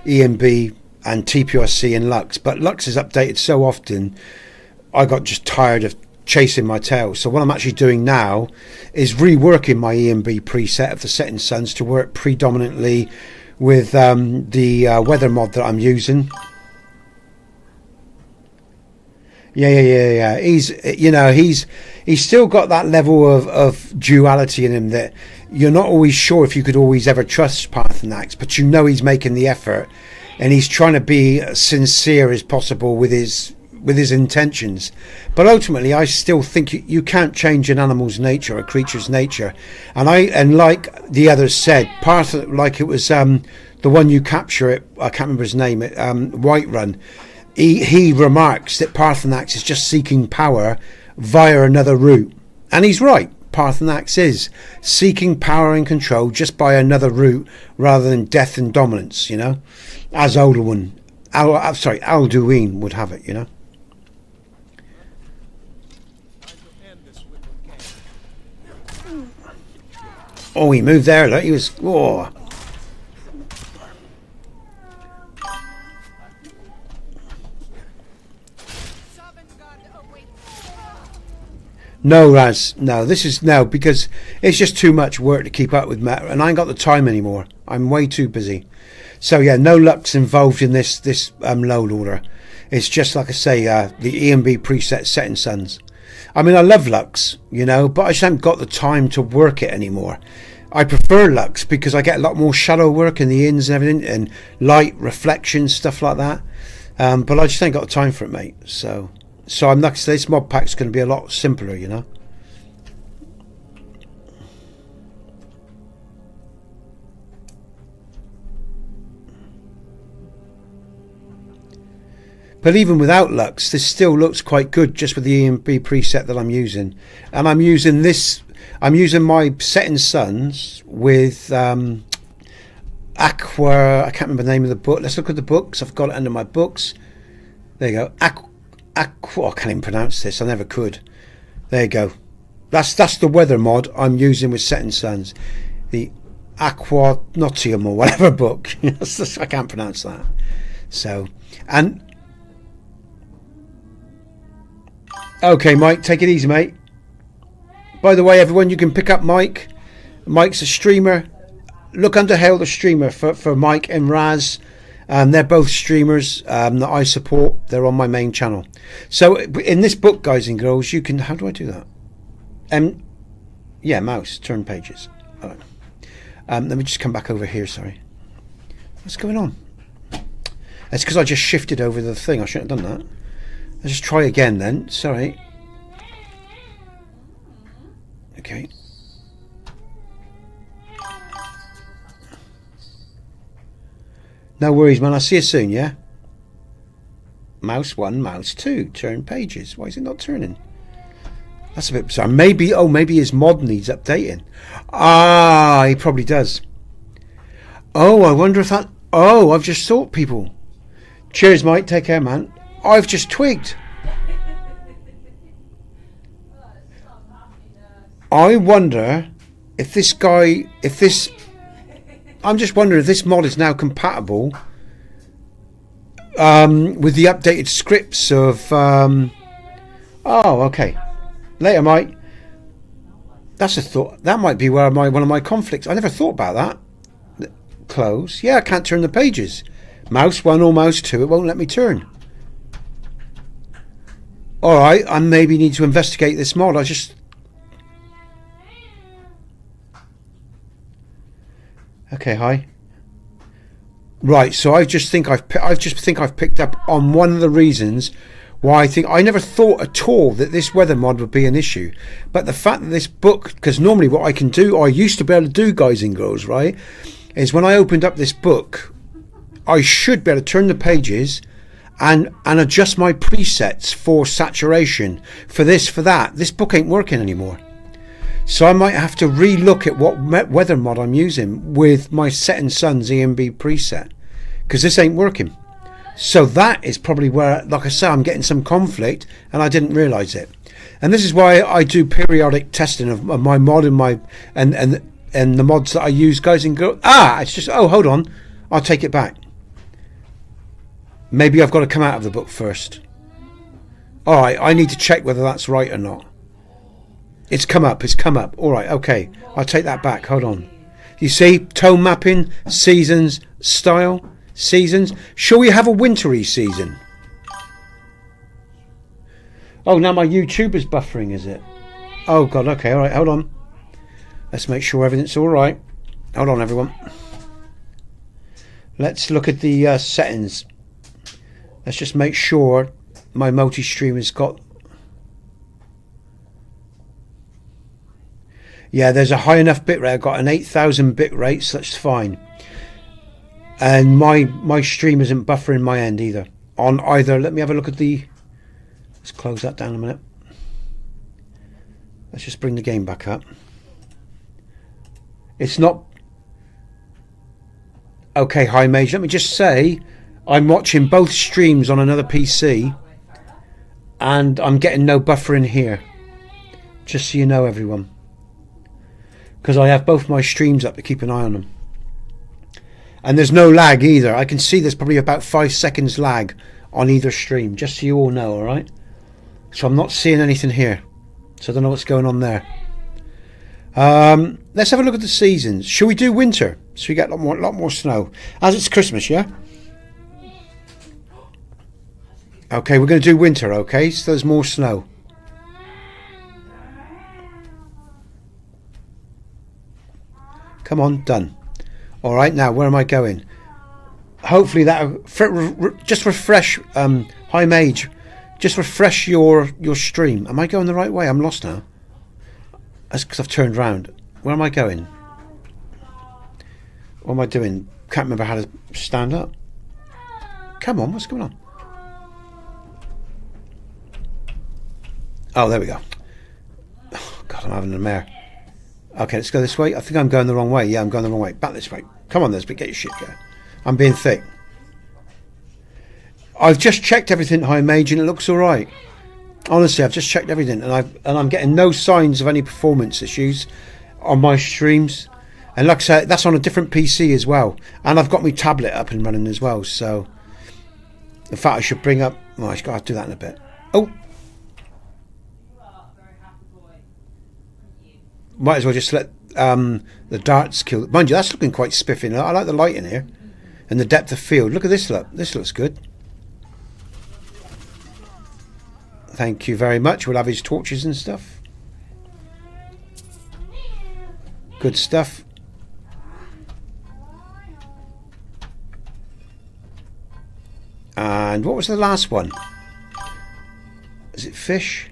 A: EMB and TPRC and Lux, but Lux is updated so often I got just tired of chasing my tail. So what I'm actually doing now is reworking my EMB preset of the Setting Suns to work predominantly with the weather mod that I'm using. Yeah. He's still got that level of duality in him that you're not always sure if you could always ever trust Parthenax, but you know he's making the effort and he's trying to be as sincere as possible with his intentions. But ultimately, I still think you can't change an animal's nature, a creature's nature. And like the others said, like it was the one you capture it, I can't remember his name, Whiterun. He remarks that Parthenax is just seeking power via another route, and he's right. Parthenax is seeking power and control just by another route rather than death and dominance, as Alduin would have it, Oh, he moved there, look, he was... Oh. No, Raz, no, this is no, because it's just too much work to keep up with, Matt, and I ain't got the time anymore. I'm way too busy. So yeah, no Lux involved in this load order. It's just like I say, the EMB preset Setting Suns. I mean, I love Lux, but I just haven't got the time to work it anymore. I prefer Lux because I get a lot more shadow work in the ins and everything, and light, reflection, stuff like that. But I just ain't got the time for it, mate. So I'm not. This mod pack's going to be a lot simpler, But even without Lux, this still looks quite good just with the EMB preset that I'm using. And I'm using this. I'm using my Setting Suns with Aqua. I can't remember the name of the book. Let's look at the books. I've got it under my books. There you go. Aqua. I can't even pronounce this. I never could. There you go. That's the weather mod I'm using with Setting Suns. The Aqua Notium or whatever book. I can't pronounce that. So, and okay, Mike, take it easy, mate. By the way, everyone, you can pick up Mike. Mike's a streamer. Look under Hail the Streamer for Mike and Raz. They're both streamers that I support. They're on my main channel. So in this book, guys and girls, you can... How do I do that? Yeah, mouse, turn pages. All right. Let me just come back over here, sorry. What's going on? It's because I just shifted over the thing. I shouldn't have done that. Let's just try again then. Sorry. Okay. No worries, man. I'll see you soon, yeah? Mouse 1, mouse 2. Turn pages. Why is it not turning? That's a bit bizarre. Maybe his mod needs updating. Ah, he probably does. Oh, I wonder if that... Oh, I've just thought, people. Cheers, Mike. Take care, man. I've just twigged. I wonder if this guy... I'm just wondering if this mod is now compatible with the updated scripts of... Oh, okay. Later, Mike. That's a thought. That might be where one of my conflicts... I never thought about that. Close. Yeah, I can't turn the pages. Mouse 1 or mouse 2, it won't let me turn. Alright, I maybe need to investigate this mod. I just... Okay, hi. Right, so I just think I've picked up on one of the reasons why I never thought at all that this weather mod would be an issue. But the fact that this book, because normally what I can do, or I used to be able to do, guys and girls, right, is when I opened up this book, I should be able to turn the pages and adjust my presets for saturation, for this, for that. This book ain't working anymore. So I might have to re-look at what weather mod I'm using with my Setting Suns EMB preset, because this ain't working. So that is probably where, like I say, I'm getting some conflict and I didn't realise it. And this is why I do periodic testing of my mod and my and the mods that I use, guys and girls. It's just, oh, hold on, I'll take it back. Maybe I've got to come out of the book first. Alright, I need to check whether that's right or not. It's come up. Alright, okay, I'll take that back. Hold on. You see, tone mapping, seasons, style, seasons. Shall we have a wintry season? Oh, now my YouTuber's buffering, is it? Oh god, okay, alright, hold on. Let's make sure everything's alright. Hold on, everyone. Let's look at the settings. Let's just make sure my multi-stream has got... Yeah, there's a high enough bitrate. I've got an 8,000 bitrate, so that's fine. And my stream isn't buffering my end either. On either, let me have a look at the... Let's close that down a minute. Let's just bring the game back up. It's not... Okay, High Mage, let me just say... I'm watching both streams on another PC and I'm getting no buffering here, just so you know, everyone, because I have both my streams up to keep an eye on them, and there's no lag either. I can see there's probably about 5 seconds lag on either stream, just so you all know. Alright, so I'm not seeing anything here, so I don't know what's going on there. Let's have a look at the seasons. Shall we do winter so we get a lot more snow, as it's Christmas? Yeah. Okay, we're going to do winter, okay? So there's more snow. Come on, done. Alright, now where am I going? Hopefully that... just refresh, High Mage. Just refresh your stream. Am I going the right way? I'm lost now. That's because I've turned round. Where am I going? What am I doing? Can't remember how to stand up. Come on, what's going on? Oh, there we go. Oh, God, I'm having a mare. Okay, let's go this way. I think I'm going the wrong way. Yeah, I'm going the wrong way. Back this way. Come on, Nesbit, get your shit going. I'm being thick. I've just checked everything, High Mage, and it looks all right. Honestly, I've just checked everything, and I'm getting no signs of any performance issues on my streams. And like I said, that's on a different PC as well. And I've got my tablet up and running as well. So, in fact, I should bring up... Well, I've got to do that in a bit. Oh! Might as well just let the darts kill. Mind you, that's looking quite spiffy. I like the light in here and the depth of field. Look at this. Look, this looks good. Thank you very much. We'll have his torches and stuff. Good stuff. And what was the last one? Is it fish?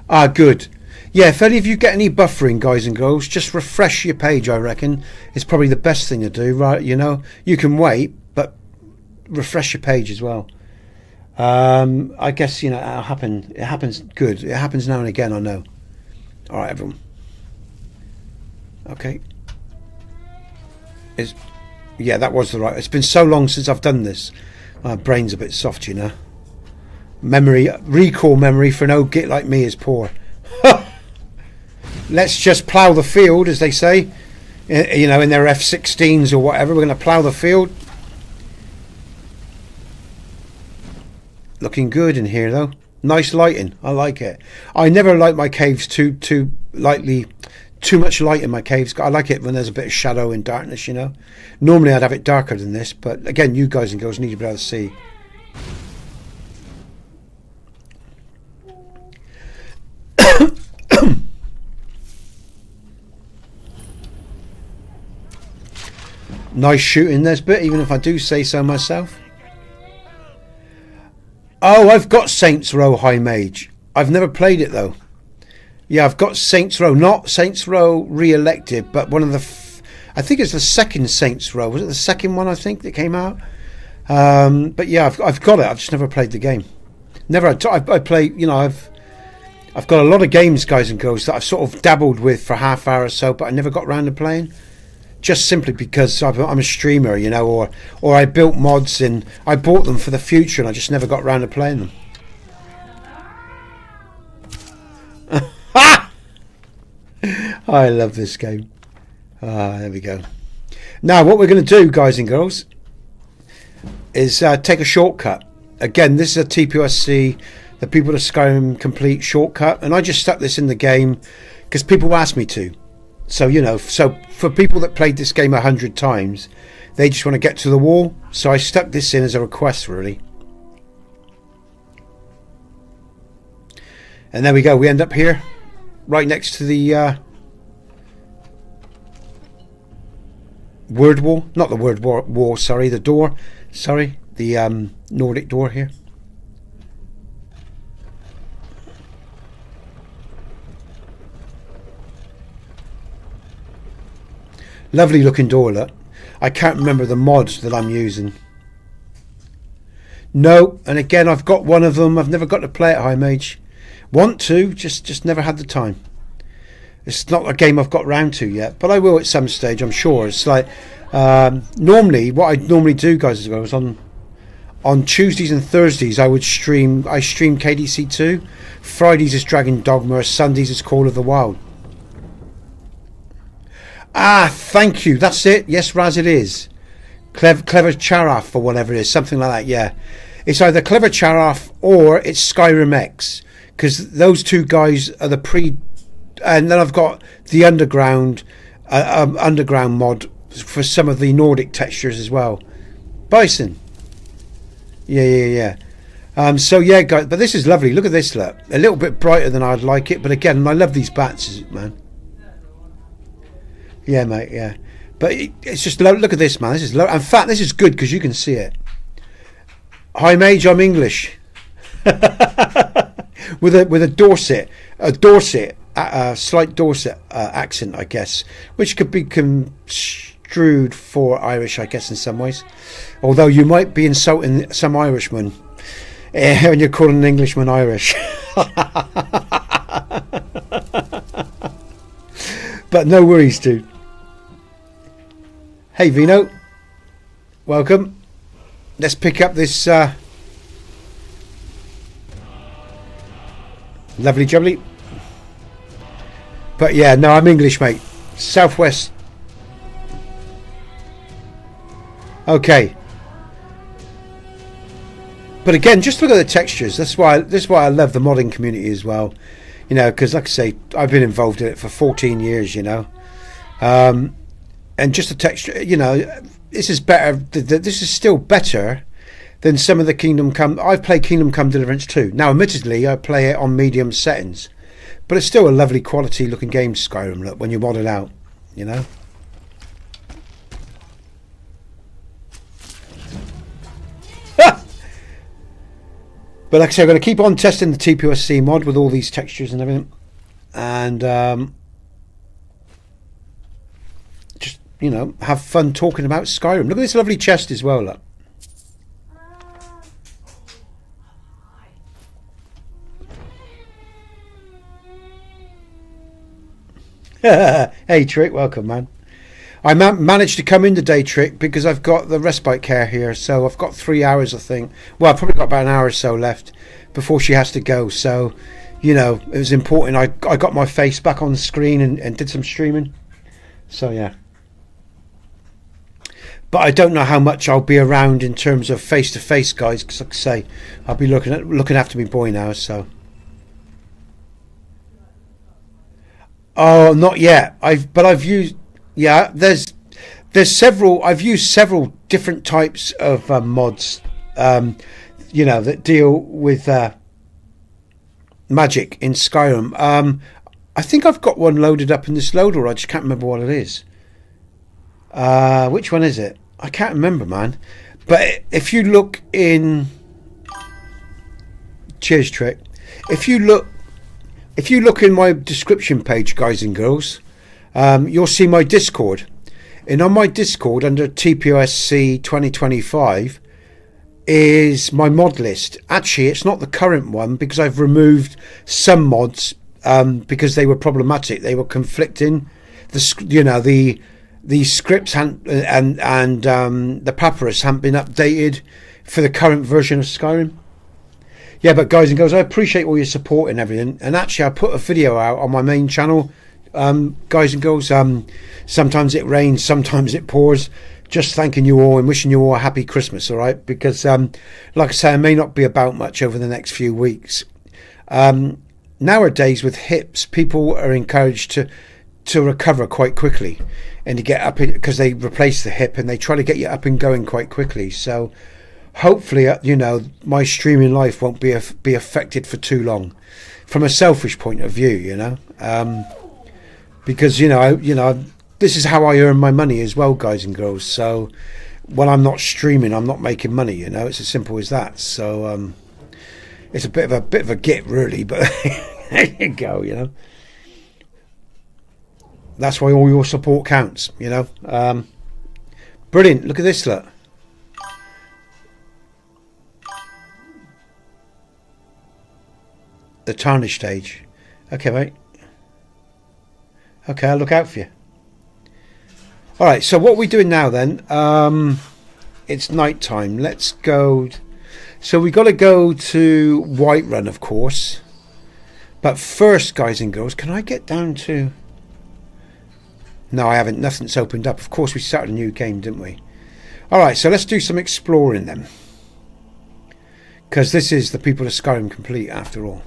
A: Ah, good. Yeah, if any of you get any buffering, guys and girls, just refresh your page, I reckon. It's probably the best thing to do, right? You know, you can wait, but refresh your page as well. I guess, you know, it'll happen. It happens good. It happens now and again, I know. All right, everyone. Okay. Yeah, that was the right... It's been so long since I've done this. My brain's a bit soft, you know. Recall memory for an old git like me is poor. Let's just plough the field, as they say, you know, in their F-16s or whatever. We're going to plough the field. Looking good in here, though. Nice lighting. I like it. I never like my caves too much light in my caves. I like it when there's a bit of shadow and darkness, you know. Normally I'd have it darker than this, but again, you guys and girls need to be able to see. Nice shooting, Nesbit, even if I do say so myself. Oh, I've got Saints Row, High Mage. I've never played it, though. Yeah, I've got Saints Row. Not Saints Row re-elected, but one of the... I think it's the second Saints Row. Was it the second one, I think, that came out? But yeah, I've got it. I've just never played the game. Never. I play, you know, I've got a lot of games, guys and girls, that I've sort of dabbled with for half hour or so, but I never got around to playing. just simply because I'm a streamer, you know, or I built mods and I bought them for the future and I just never got around to playing them. I love this game. There we go. Now what we're going to do, guys and girls, is take a shortcut. Again, this is a TPOSC, the People of Skyrim complete shortcut, and I just stuck this in the game because people asked me to. So, you know, so for people that played this game 100 times, they just want to get to the wall. So I stuck this in as a request, really. And there we go. We end up here, right next to the word wall. Not the word wall, sorry, the door. Sorry, the Nordic door here. Lovely looking door, look. I can't remember the mods that I'm using. No, and again, I've got one of them. I've never got to play it high mage. Want to, just never had the time. It's not a game I've got round to yet, but I will at some stage, I'm sure. It's like normally what I normally do, guys, as well, is on Tuesdays and Thursdays I stream KDC2. Fridays is Dragon Dogma. Sundays is Call of the Wild. Ah, thank you. That's it. Yes, Raz, it is. Clever Charaf or whatever it is, something like that. Yeah, it's either Clever Charaf or it's Skyrim X, because those two guys are the pre. And then I've got the underground mod for some of the Nordic textures as well. Bison. Yeah. So yeah, guys, but this is lovely. Look at this. Look, a little bit brighter than I'd like it, but again, I love these bats, man. Yeah, mate. Yeah, but it's just look at this, man. This is in fact, this is good because you can see it. High mage, I'm English. with a Dorset, slight Dorset accent, I guess, which could be construed for Irish, I guess, in some ways. Although you might be insulting some Irishmen when you're calling an Englishman Irish. But no worries, dude. Hey, Vino. Welcome. Let's pick up this lovely jubbly. But yeah, no, I'm English, mate. Southwest. Okay. But again, just look at the textures. That's why I love the modding community as well. You know, because like I say, I've been involved in it for 14 years, you know. And just the texture, you know, this is better. This is still better than some of the Kingdom Come. I've played Kingdom Come Deliverance 2. Now, admittedly, I play it on medium settings. But it's still a lovely quality looking game, Skyrim, look, when you mod it out, you know. But like I say, I'm going to keep on testing the TPOSC mod with all these textures and everything. And just, you know, have fun talking about Skyrim. Look at this lovely chest as well, look. Hey Trick, welcome, man. I managed to come in today, Trick, because I've got the respite care here, so I've got 3 hours, I think. Well, I've probably got about an hour or so left before she has to go, so, you know, it was important. I got my face back on the screen and did some streaming, so yeah. But I don't know how much I'll be around in terms of face-to-face, guys, because like I say, I'll be looking after my boy now, so. Oh, not yet. I've used, yeah. There's several. I've used several different types of mods, you know, that deal with magic in Skyrim. I think I've got one loaded up in this loader. I just can't remember what it is. Which one is it? I can't remember, man. But if you look in, cheers, Trick. If you look in my description page, guys and girls, you'll see my Discord. And on my Discord, under TPOSC 2025, is my mod list. Actually, it's not the current one because I've removed some mods because they were problematic. They were conflicting. The the scripts and the papyrus haven't been updated for the current version of Skyrim. Yeah, but guys and girls, I appreciate all your support and everything. And actually, I put a video out on my main channel, guys and girls. Sometimes it rains, sometimes it pours. Just thanking you all and wishing you all a happy Christmas, all right? Because, like I say, I may not be about much over the next few weeks. Nowadays, with hips, people are encouraged to recover quite quickly and to get up, because they replace the hip and they try to get you up and going quite quickly. So hopefully, you know, my streaming life won't be affected for too long, from a selfish point of view, you know, because you know this is how I earn my money as well, guys and girls. So when I'm not streaming, I'm not making money, you know. It's as simple as that. So it's a bit of a git, really, but there you go, you know. That's why all your support counts, you know. Brilliant. Look at this, look. The tarnish stage. Okay, mate. Okay, I'll look out for you. Alright, so what are we doing now then? It's night time. Let's go. So we got to go to Whiterun, of course. But first, guys and girls, can I get down to... No, I haven't. Nothing's opened up. Of course, we started a new game, didn't we? Alright, so let's do some exploring then. Because this is the People of Skyrim complete, after all.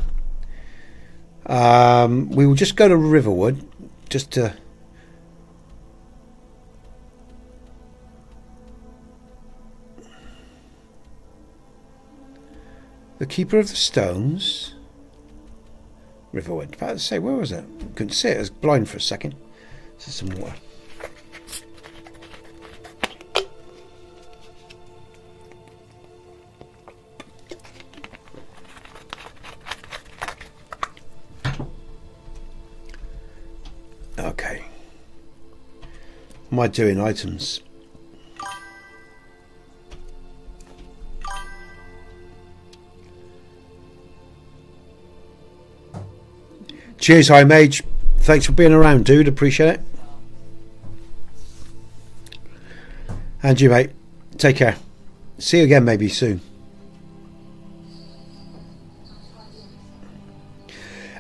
A: We will just go to Riverwood, just to... The Keeper of the Stones. Riverwood. About to say, where was it? Couldn't see it. I was blind for a second. This is some water. Okay. What am I doing? Items. Cheers, High Mage. Thanks for being around, dude. Appreciate it. And you, mate. Take care. See you again maybe soon.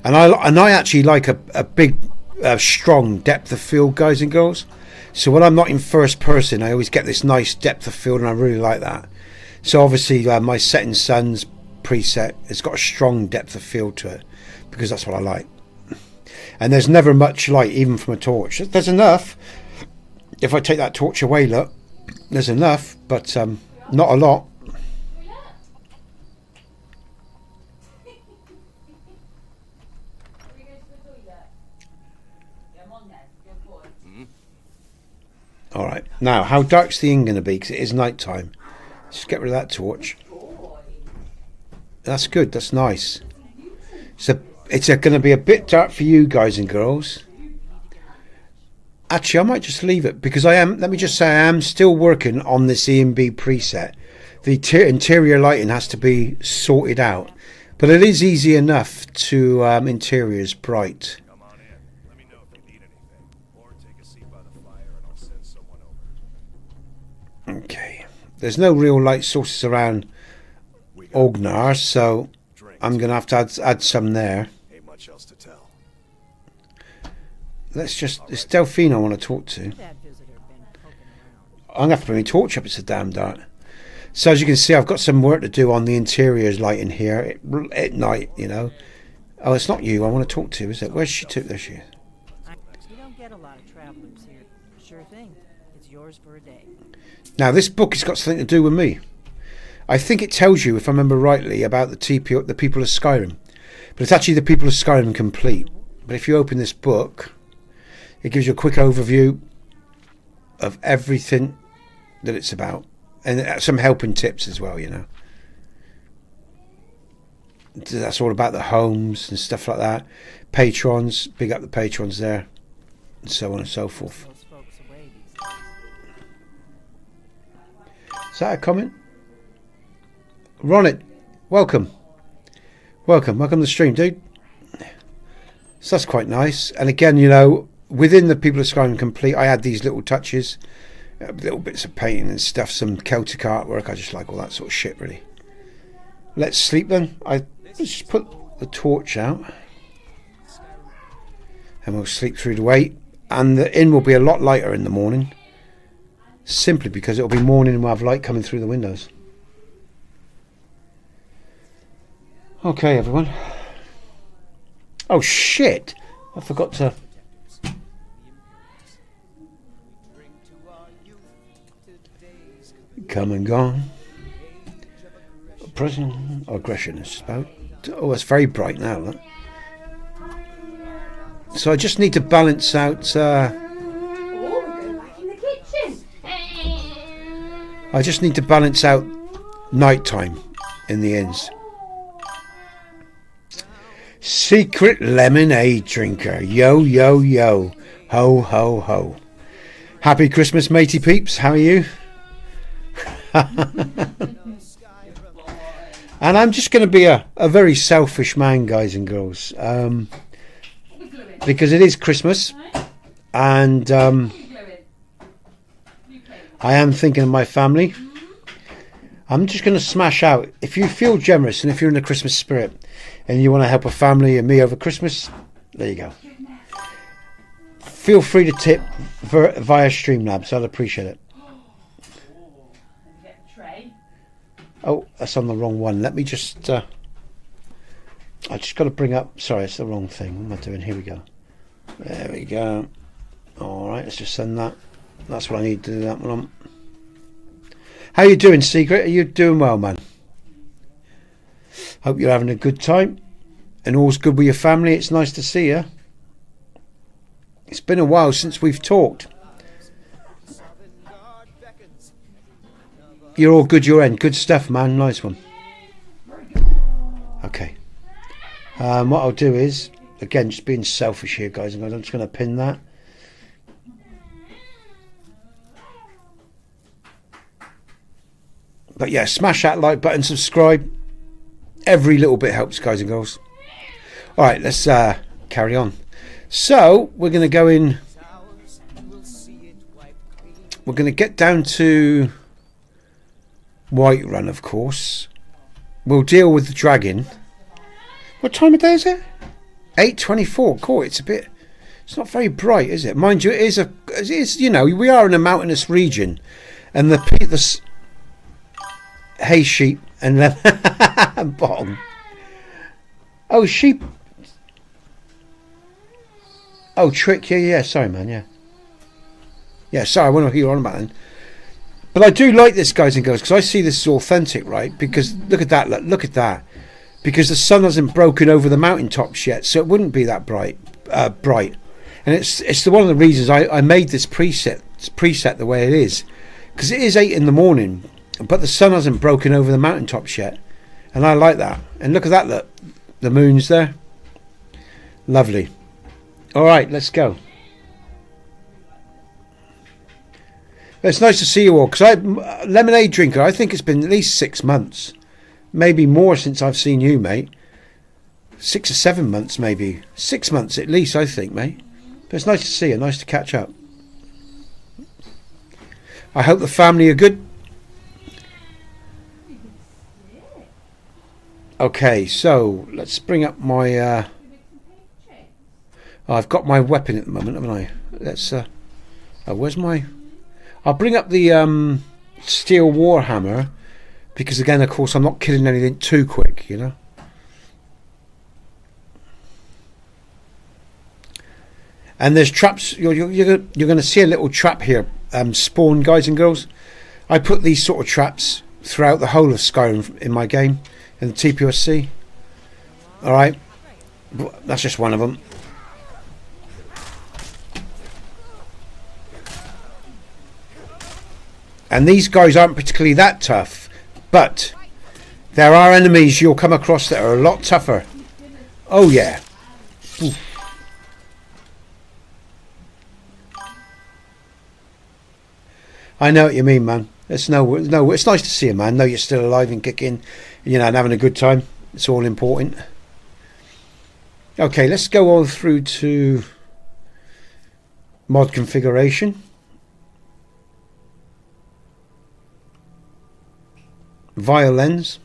A: And I actually like a big, strong depth of field, guys and girls. So when I'm not in first person, I always get this nice depth of field, and I really like that. So obviously, my Setting Suns preset has got a strong depth of field to it, because that's what I like. And there's never much light, even from a torch. There's enough. If I take that torch away, look, there's enough, but not a lot. Alright, now, how dark's the inn going to be? Because it is night time. Just get rid of that torch. That's good, that's nice. So it's going to be a bit dark for you guys and girls. Actually, I might just leave it, because let me just say, I am still working on this E&B preset. The interior lighting has to be sorted out, but it is easy enough to interiors bright.
D: Come on in. Let me know if you need anything, or take a seat by the fire and I'll send someone over.
A: Okay. There's no real light sources around Sovngarde, so I'm going to have to add some there.
D: Ain't much else to tell.
A: Let's just... It's Delphine I want to talk to. I'm going to have to bring my torch up. It's a damn dark. So as you can see, I've got some work to do on the interiors lighting here at night, you know. Oh, it's not you I want to talk to, is it? Where's she took this year?
E: You don't get a lot of travelers here. Sure thing. It's yours for a day.
A: Now, this book has got something to do with me. I think it tells you, if I remember rightly, about the People of Skyrim. But it's actually the People of Skyrim complete. But if you open this book, it gives you a quick overview of everything that it's about. And some helping tips as well, you know. That's all about the homes and stuff like that. Patrons, big up the patrons there. And so on and so forth. Is that a comment? Ronit, welcome. Welcome to the stream, dude. So that's quite nice. And again, you know, within the People of Skyrim Complete, I add these little touches, little bits of painting and stuff, some Celtic artwork. I just like all that sort of shit, really. Let's sleep then. Let's just put the torch out, and we'll sleep through the wait. And the inn will be a lot lighter in the morning, simply because it'll be morning and we'll have light coming through the windows. Okay, everyone. Oh shit! I forgot to. Come and gone. Present aggression is about. Oh, it's very bright now. Look. So I just need to balance out.
B: Oh, we're going back in the kitchen.
A: I just need to balance out nighttime in the inns. Secret lemonade drinker. Yo, yo, yo. Ho, ho, ho. Happy Christmas, matey peeps. How are you? And I'm just going to be a very selfish man, guys and girls. Because it is Christmas. And I am thinking of my family. I'm just going to smash out. If you feel generous and if you're in the Christmas spirit and you want to help a family and me over Christmas, there you go. Feel free to tip via Streamlabs. I'd appreciate it. Oh, that's on the wrong one. Let me just... I just got to bring up... Sorry, it's the wrong thing. What am I doing? Here we go. There we go. Alright, let's just send that. That's what I need to do that one on. How you doing, Secret? Are you doing well, man? Hope you're having a good time. And all's good with your family. It's nice to see you. It's been a while since we've talked. You're all good your end. Good stuff, man. Nice one. Okay. What I'll do is, again, just being selfish here, guys. I'm just going to pin that. But yeah, smash that like button, subscribe. Every little bit helps, guys and girls. All right, let's carry on. So we're going to go in. We're going to get down to Whiterun, of course. We'll deal with the dragon. What time of day is it? 8:24. Cool. It's not very bright, is it? Mind you, it is. You know, we are in a mountainous region, and the hay sheep and bottom. Oh, sheep. Oh, trick. Yeah. Sorry, man. Yeah. Sorry, I wonder who you're on about then. But I do like this, guys and girls, because I see this as authentic, right? Because look at that, look at that. Because the sun hasn't broken over the mountaintops yet, so it wouldn't be that bright. And it's one of the reasons I made this preset the way it is, because it is 8 in the morning, but the sun hasn't broken over the mountaintops yet, and I like that. And look at that, look, the moon's there. Lovely. All right, let's go. It's nice to see you all, because lemonade drinker, I think it's been at least 6 months, maybe more since I've seen you, mate. 6 or 7 months, maybe 6 months at least, I think, mate. But it's nice to see you, nice to catch up. I hope the family are good. Okay, so let's bring up my. I've got my weapon at the moment, haven't I? Let's. Where's my? I'll bring up the steel warhammer, because again, of course, I'm not killing anything too quick, you know. And there's traps. You're going to see a little trap here spawn, guys and girls. I put these sort of traps throughout the whole of Skyrim in my game, in the TPOSC. All right, that's just one of them. And these guys aren't particularly that tough, but there are enemies you'll come across that are a lot tougher. Oh yeah. Oof. I know what you mean, man. It's it's nice to see you, man. Know you're still alive and kicking, you know, and having a good time. It's all important. Okay, let's go on through to Mod configuration. Violence.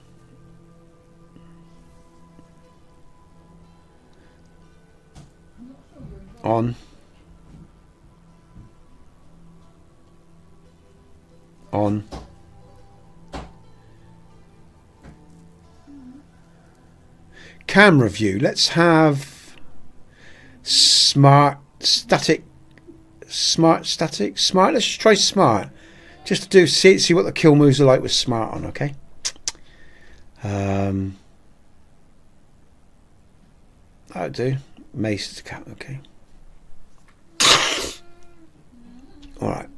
A: On. On. Camera view. Let's have smart static. Smart static. Smart. Let's just try smart. Just to do see what the kill moves are like with smart on. Okay. That'll do. Mace cat. Okay. All right.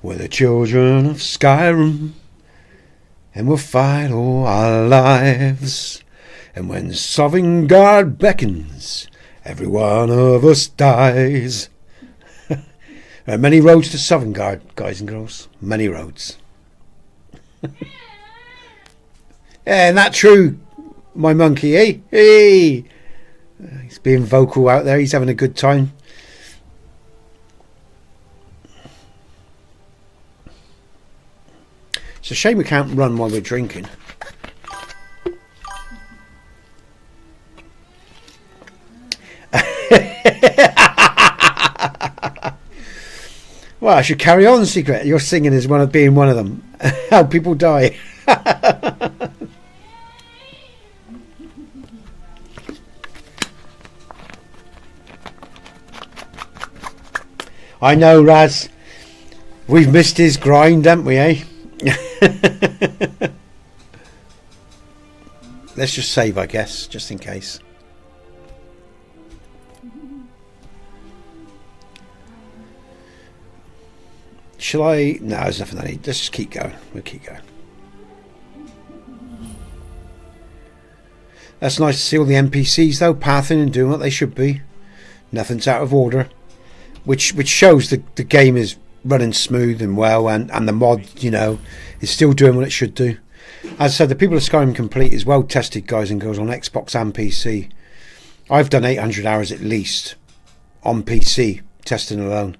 A: We're the children of Skyrim, and we'll fight all our lives. And when Sovngarde beckons, every one of us dies. There are many roads to Sovngarde, guys and girls. Many roads. Isn't that true, my monkey, eh? Hey! He's being vocal out there. He's having a good time. It's a shame we can't run while we're drinking. Well, I should carry on, Secret. You're singing as one of being one of them. How people die. I know, Raz. We've missed his grind, haven't we, eh? Let's just save, I guess, just in case. Shall I? No, there's nothing I need. Let's just keep going. We'll keep going. That's nice to see all the NPCs though, pathing and doing what they should be. Nothing's out of order, which shows the game is running smooth and well, and the mod, you know, is still doing what it should do. As I said, the People of Skyrim Complete is well tested, guys and girls, on Xbox and PC. I've done 800 hours at least on PC testing alone,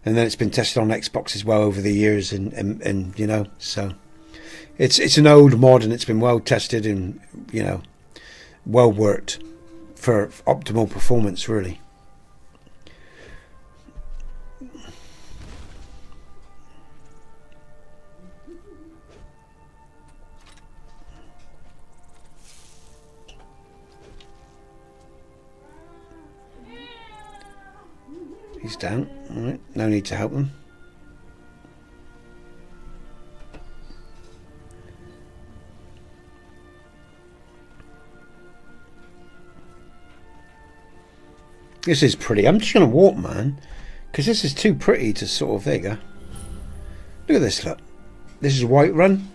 A: and then it's been tested on Xbox as well over the years, and you know, so it's an old mod and it's been well tested and, you know, well worked for optimal performance, really. He's down. All right, no need to help them. This is pretty. I'm just going to walk, man, because this is too pretty to sort of... There you go. Look at this, look. This is Whiterun,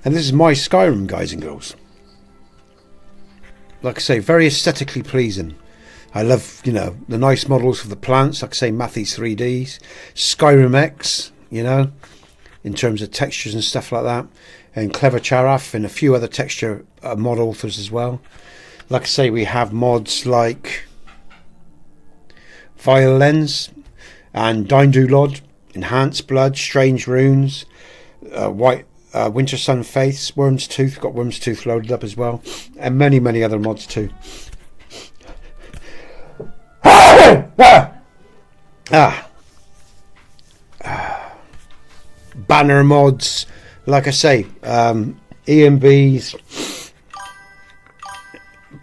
A: and this is my Skyrim, guys and girls. Like I say, very aesthetically pleasing. I love, you know, the nice models of the plants, like I say, Matthys 3Ds, Skyrim X, you know, in terms of textures and stuff like that, and Clever Charaf and a few other texture mod authors as well. Like I say, we have mods like Violence and Dindulod, Enhanced Blood, Strange Runes, Winter Sun Faiths, Worm's Tooth, got Worm's Tooth loaded up as well, and many, many other mods too. Banner mods, like I say, EMBs,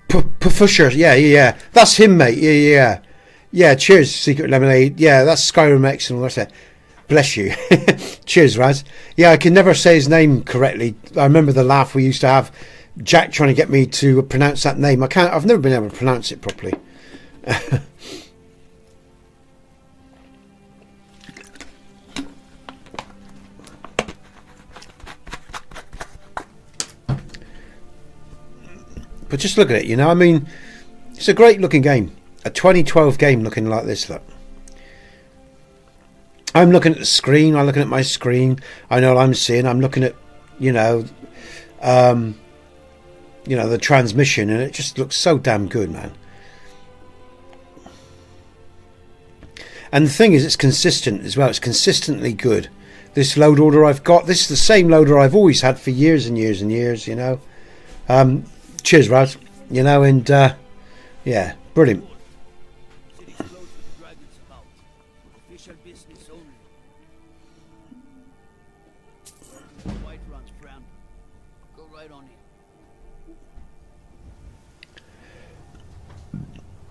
A: Pusher, yeah, that's him, mate, yeah, cheers, Secret Lemonade, yeah, that's Skyrim X and all that. Bless you. Cheers, Raz. Yeah, I can never say his name correctly. I remember the laugh we used to have, Jack trying to get me to pronounce that name. I've never been able to pronounce it properly. But just look at it, you know, I mean, it's a great looking game. A 2012 game looking like this, look. I'm looking at the screen, I'm looking at my screen, I know what I'm seeing, I'm looking at, you know, you know, the transmission, and it just looks so damn good, man. And the thing is, it's consistent as well. It's consistently good. This load order I've got, this is the same loader I've always had for years and years and years, you know. Cheers, Raz. You know, and yeah, brilliant.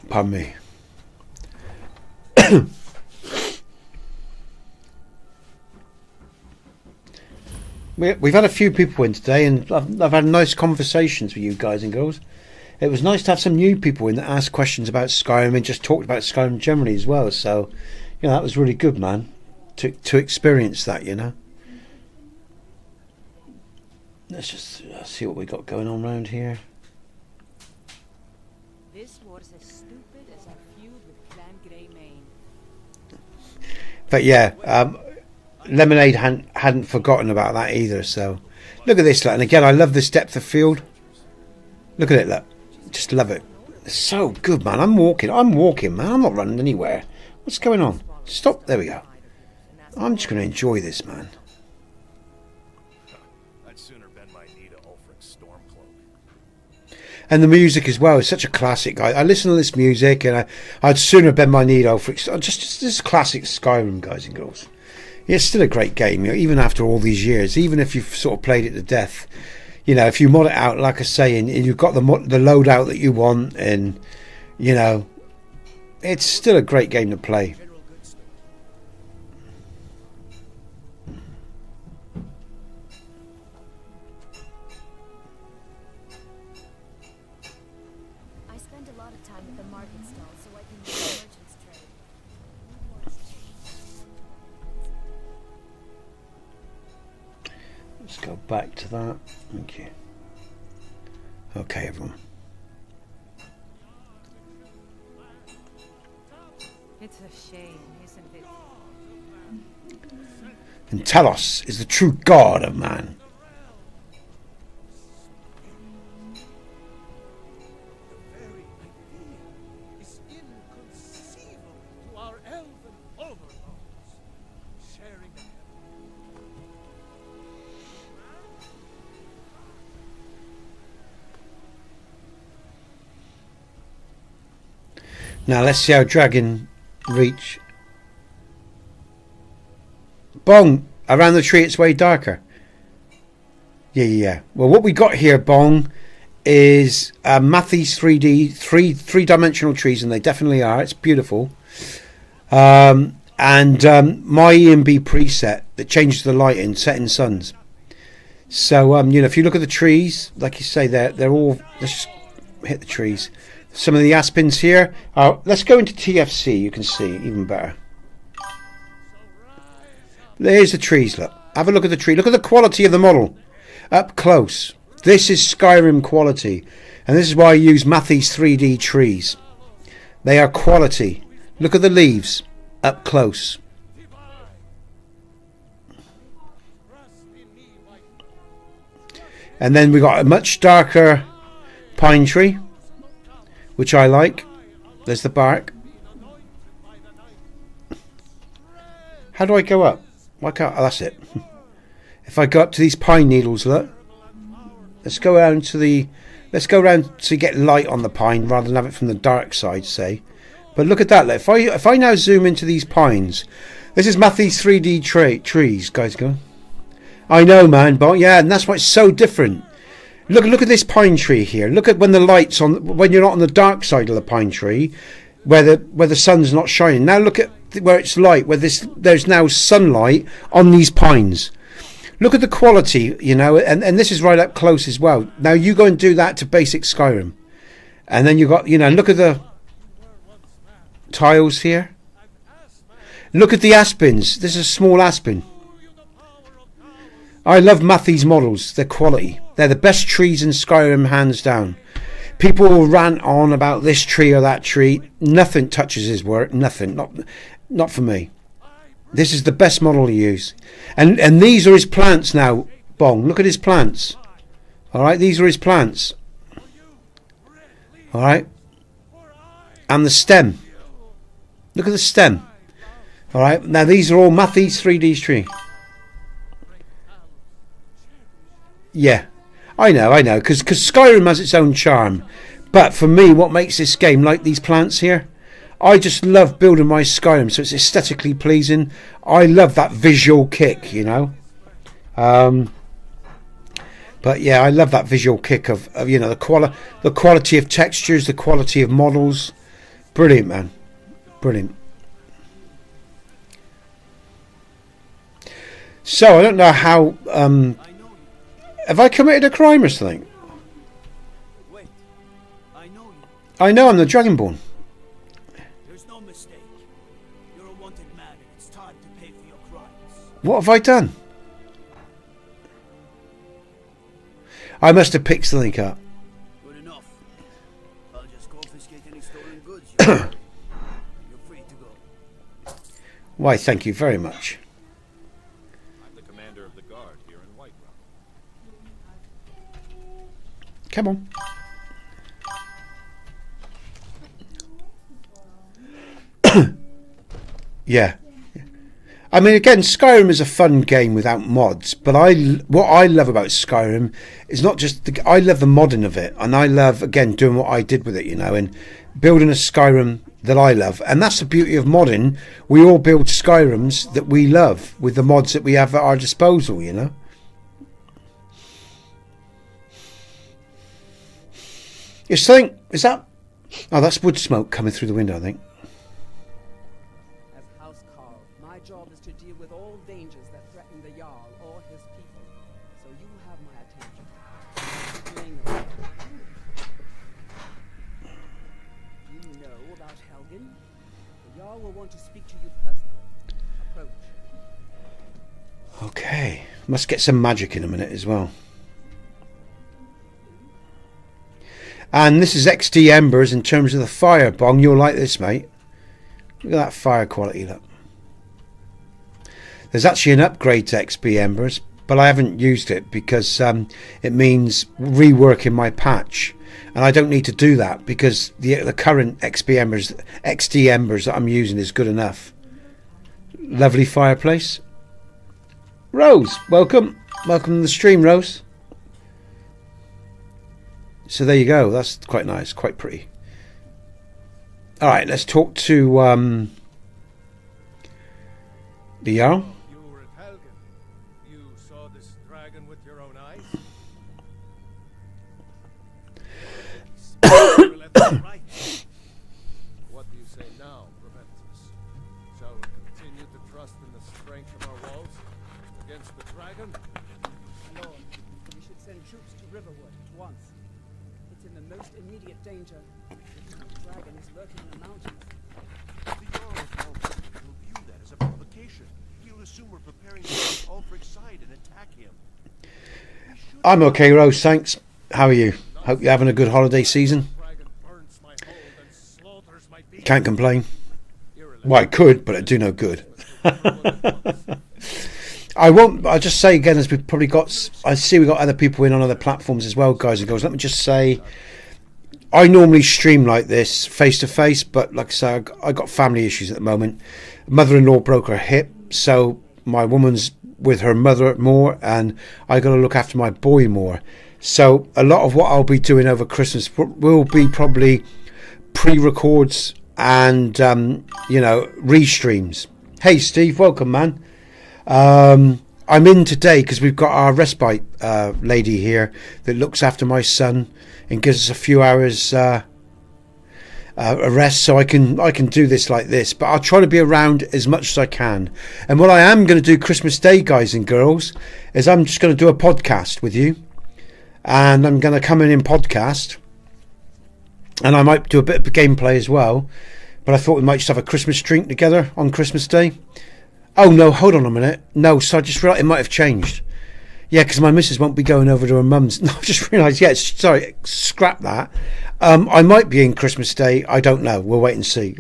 A: Pardon me. We've had a few people in today, and I've had nice conversations with you guys and girls. It was nice to have some new people in that asked questions about Skyrim and just talked about Skyrim generally as well. So, you know, that was really good, man, to experience that, you know. Let's just see what we got going on around here.
E: This was as stupid as a feud with Clan Greymane.
A: But yeah, Lemonade hadn't forgotten about that either. So look at this, and again, I love this depth of field. Look at it, look, just love it. It's so good, man. I'm walking, man. I'm not running anywhere. What's going on? Stop. There we go. I'm just going to enjoy this, man.
D: I'd sooner bend my knee to Ulfric's Stormcloak.
A: And the music as well is such a classic. I listen to this music, and I'd sooner bend my knee to Ulfric's. Just this classic Skyrim, guys and girls. Yeah, it's still a great game, you know, even after all these years. Even if you've sort of played it to death, you know, if you mod it out, like I say, and you've got the loadout that you want, and you know, it's still a great game to play.
F: I spend a lot of time at the market stall so I can meet merchants trade.
A: Let's go back to that. Thank you. Okay, everyone.
E: It's a shame, isn't it?
A: And Talos is the true god of man.
G: The very idea is inconceivable to our elven overlords. Sharing a
A: Now let's see how Dragon reach. Bong! Around the tree it's way darker. Yeah. Well, what we got here, Bong, is Matthys 3D, three-dimensional trees, and they definitely are. It's beautiful. And my EMB preset that changes the light in setting suns. So, you know, if you look at the trees, like you say, they're all... Let's just hit the trees. Some of the aspens here. Let's go into TFC. You can see even better. There's the trees. Look. Have a look at the tree. Look at the quality of the model. Up close. This is Skyrim quality. And this is why I use Matthys 3D trees. They are quality. Look at the leaves. Up close. And then we got a much darker pine tree, which I like. There's the bark. How do I go up? Why can't... Oh, that's it. If I go up to these pine needles, look. Let's go around to the... Let's go around to get light on the pine rather than have it from the dark side, say. But look at that. Look. If I now zoom into these pines... This is Matthys 3D trees, guys. Go. I know, man. But yeah, and that's why it's so different. Look at this pine tree here. Look at when the light's on, when you're not on the dark side of the pine tree, where the sun's not shining. Now look at where it's light, where there's now sunlight on these pines. Look at the quality, you know, and this is right up close as well. Now you go and do that to basic Skyrim, and then you got, you know, look at the tiles here. Look at the aspens. This is a small aspen. I love Matthys models. They're quality. They're the best trees in Skyrim, hands down. People will rant on about this tree or that tree. Nothing touches his work. Nothing. Not for me. This is the best model to use. And these are his plants now, Bong. Look at his plants. Alright, these are his plants. All right, and the stem. Look at the stem. All right, now these are all Matthys 3D tree. Yeah, I know, because Skyrim has its own charm. But for me, what makes this game, like these plants here, I just love building my Skyrim, so it's aesthetically pleasing. I love that visual kick, you know. But yeah, I love that visual kick of you know, the quality of textures, the quality of models. Brilliant, man, brilliant. So I don't know how. Have I committed a crime or something?
G: Wait, I know you.
A: I know I'm the Dragonborn.
G: There's no mistake. You're a wanted man, and it's time to pay for your crimes.
A: What have I done? I must have picked something up.
G: Good enough. I'll just confiscate any stolen goods. You're free to go.
A: Why, thank you very much.
D: I'm the commander of the guard here in Whiterun.
A: Come on. Yeah. I mean, again, Skyrim is a fun game without mods, but what I love about Skyrim is not just I love the modding of it, and I love, again, doing what I did with it, you know, and building a Skyrim that I love. And that's the beauty of modding. We all build Skyrims that we love with the mods that we have at our disposal, you know. You're saying, is that... Oh, that's wood smoke coming through the window, I think.
H: As housecarl, my job is to deal with all dangers that threaten the Jarl or his people. So you have my attention. Doing the right thing. You know about Helgen? The Jarl will want to speak to you personally. Approach.
A: Okay. Must get some magic in a minute as well. And this is XD Embers in terms of the fire. Bong, you'll like this, mate. Look at that fire quality, look. There's actually an upgrade to XP Embers, but I haven't used it because it means reworking my patch. And I don't need to do that because the current XD Embers that I'm using is good enough. Lovely fireplace. Rose, welcome. Welcome to the stream, Rose. So there you go. That's quite nice, quite pretty. All right, let's talk to the Jarl.
G: You were at Helgen. You saw this dragon with your own eyes? You left it right. What do you say now prevents us? Shall we continue to trust in the strength of our walls against the dragon?
H: My lord, we should send troops to Riverwood at once. It's in the most immediate danger. The dragon is lurking in the mountains.
I: The Jarl of Helgen will view that as a provocation. He'll assume we're preparing to take Ulfric's side and attack him.
A: I'm okay, Rose, thanks. How are you? Hope you're having a good holiday season. Can't complain. Well, I could, but I do no good. I won't. I'll just say again, as we've probably got, I see we've got other people in on other platforms as well, guys and girls. Let me just say, I normally stream like this face to face, but like I say, I got family issues at the moment. Mother-in-law broke her hip, so my woman's with her mother more, and I got to look after my boy more. So a lot of what I'll be doing over Christmas will be probably pre-records and you know, restreams. Hey Steve, welcome, man. I'm in today because we've got our respite lady here that looks after my son and gives us a few hours a rest, so I can do this like this. But I'll try to be around as much as I can. And what I am going to do Christmas Day, guys and girls, is I'm just going to do a podcast with you, and I'm going to come in podcast, and I might do a bit of gameplay as well. But I thought we might just have a Christmas drink together on Christmas Day. Oh no, hold on a minute. No, so I just realised it might have changed. Yeah, because my missus won't be going over to her mum's. No, I just realised, yeah, sorry, scrap that. I might be in Christmas Day. I don't know. We'll wait and see.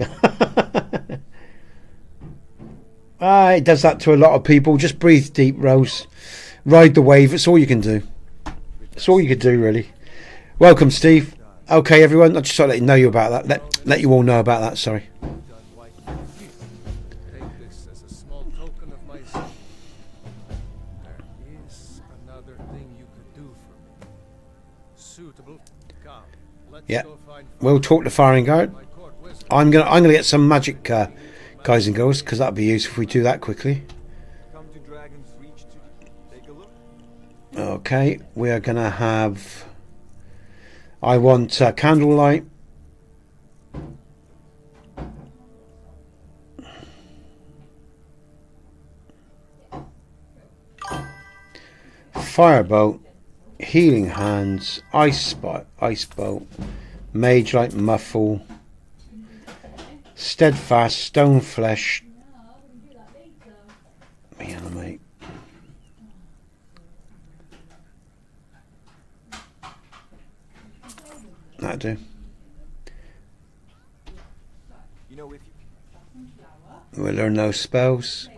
A: It does that to a lot of people. Just breathe deep, Rose. Ride the wave. It's all you can do. It's all you can do, really. Welcome, Steve. Okay, everyone. I just thought I'd let you know about that. Let you all know about that. Sorry.
G: Take this as a small token of my esteem. There is another thing you could do for me. Suitable. Come. Let's
A: Yeah.
G: go find
A: We'll talk to firing guard.
G: my court wizard.
A: I'm gonna get some magic, guys and girls, because that'd be useful if we do that quickly.
J: Come to Dragon's Reach to take a look.
A: Okay, we are gonna have. I want candlelight. Firebolt, healing hands, ice bolt, mage light muffle, steadfast, stone flesh, reanimate. That'll do.
J: You know, if
A: We'll learn those spells.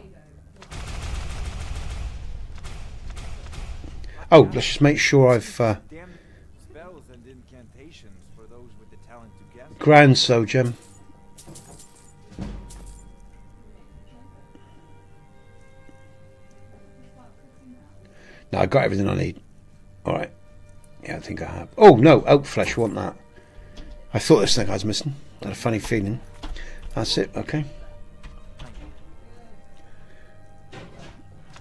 A: Oh, let's just make sure I've
J: damn spells and incantations for those with the talent to guess.
A: grand soul gem. No, I got everything I need. Alright. Yeah, I think I have. Oh, no, oak flesh, want that. I thought this thing I was missing. I had a funny feeling. That's it, okay.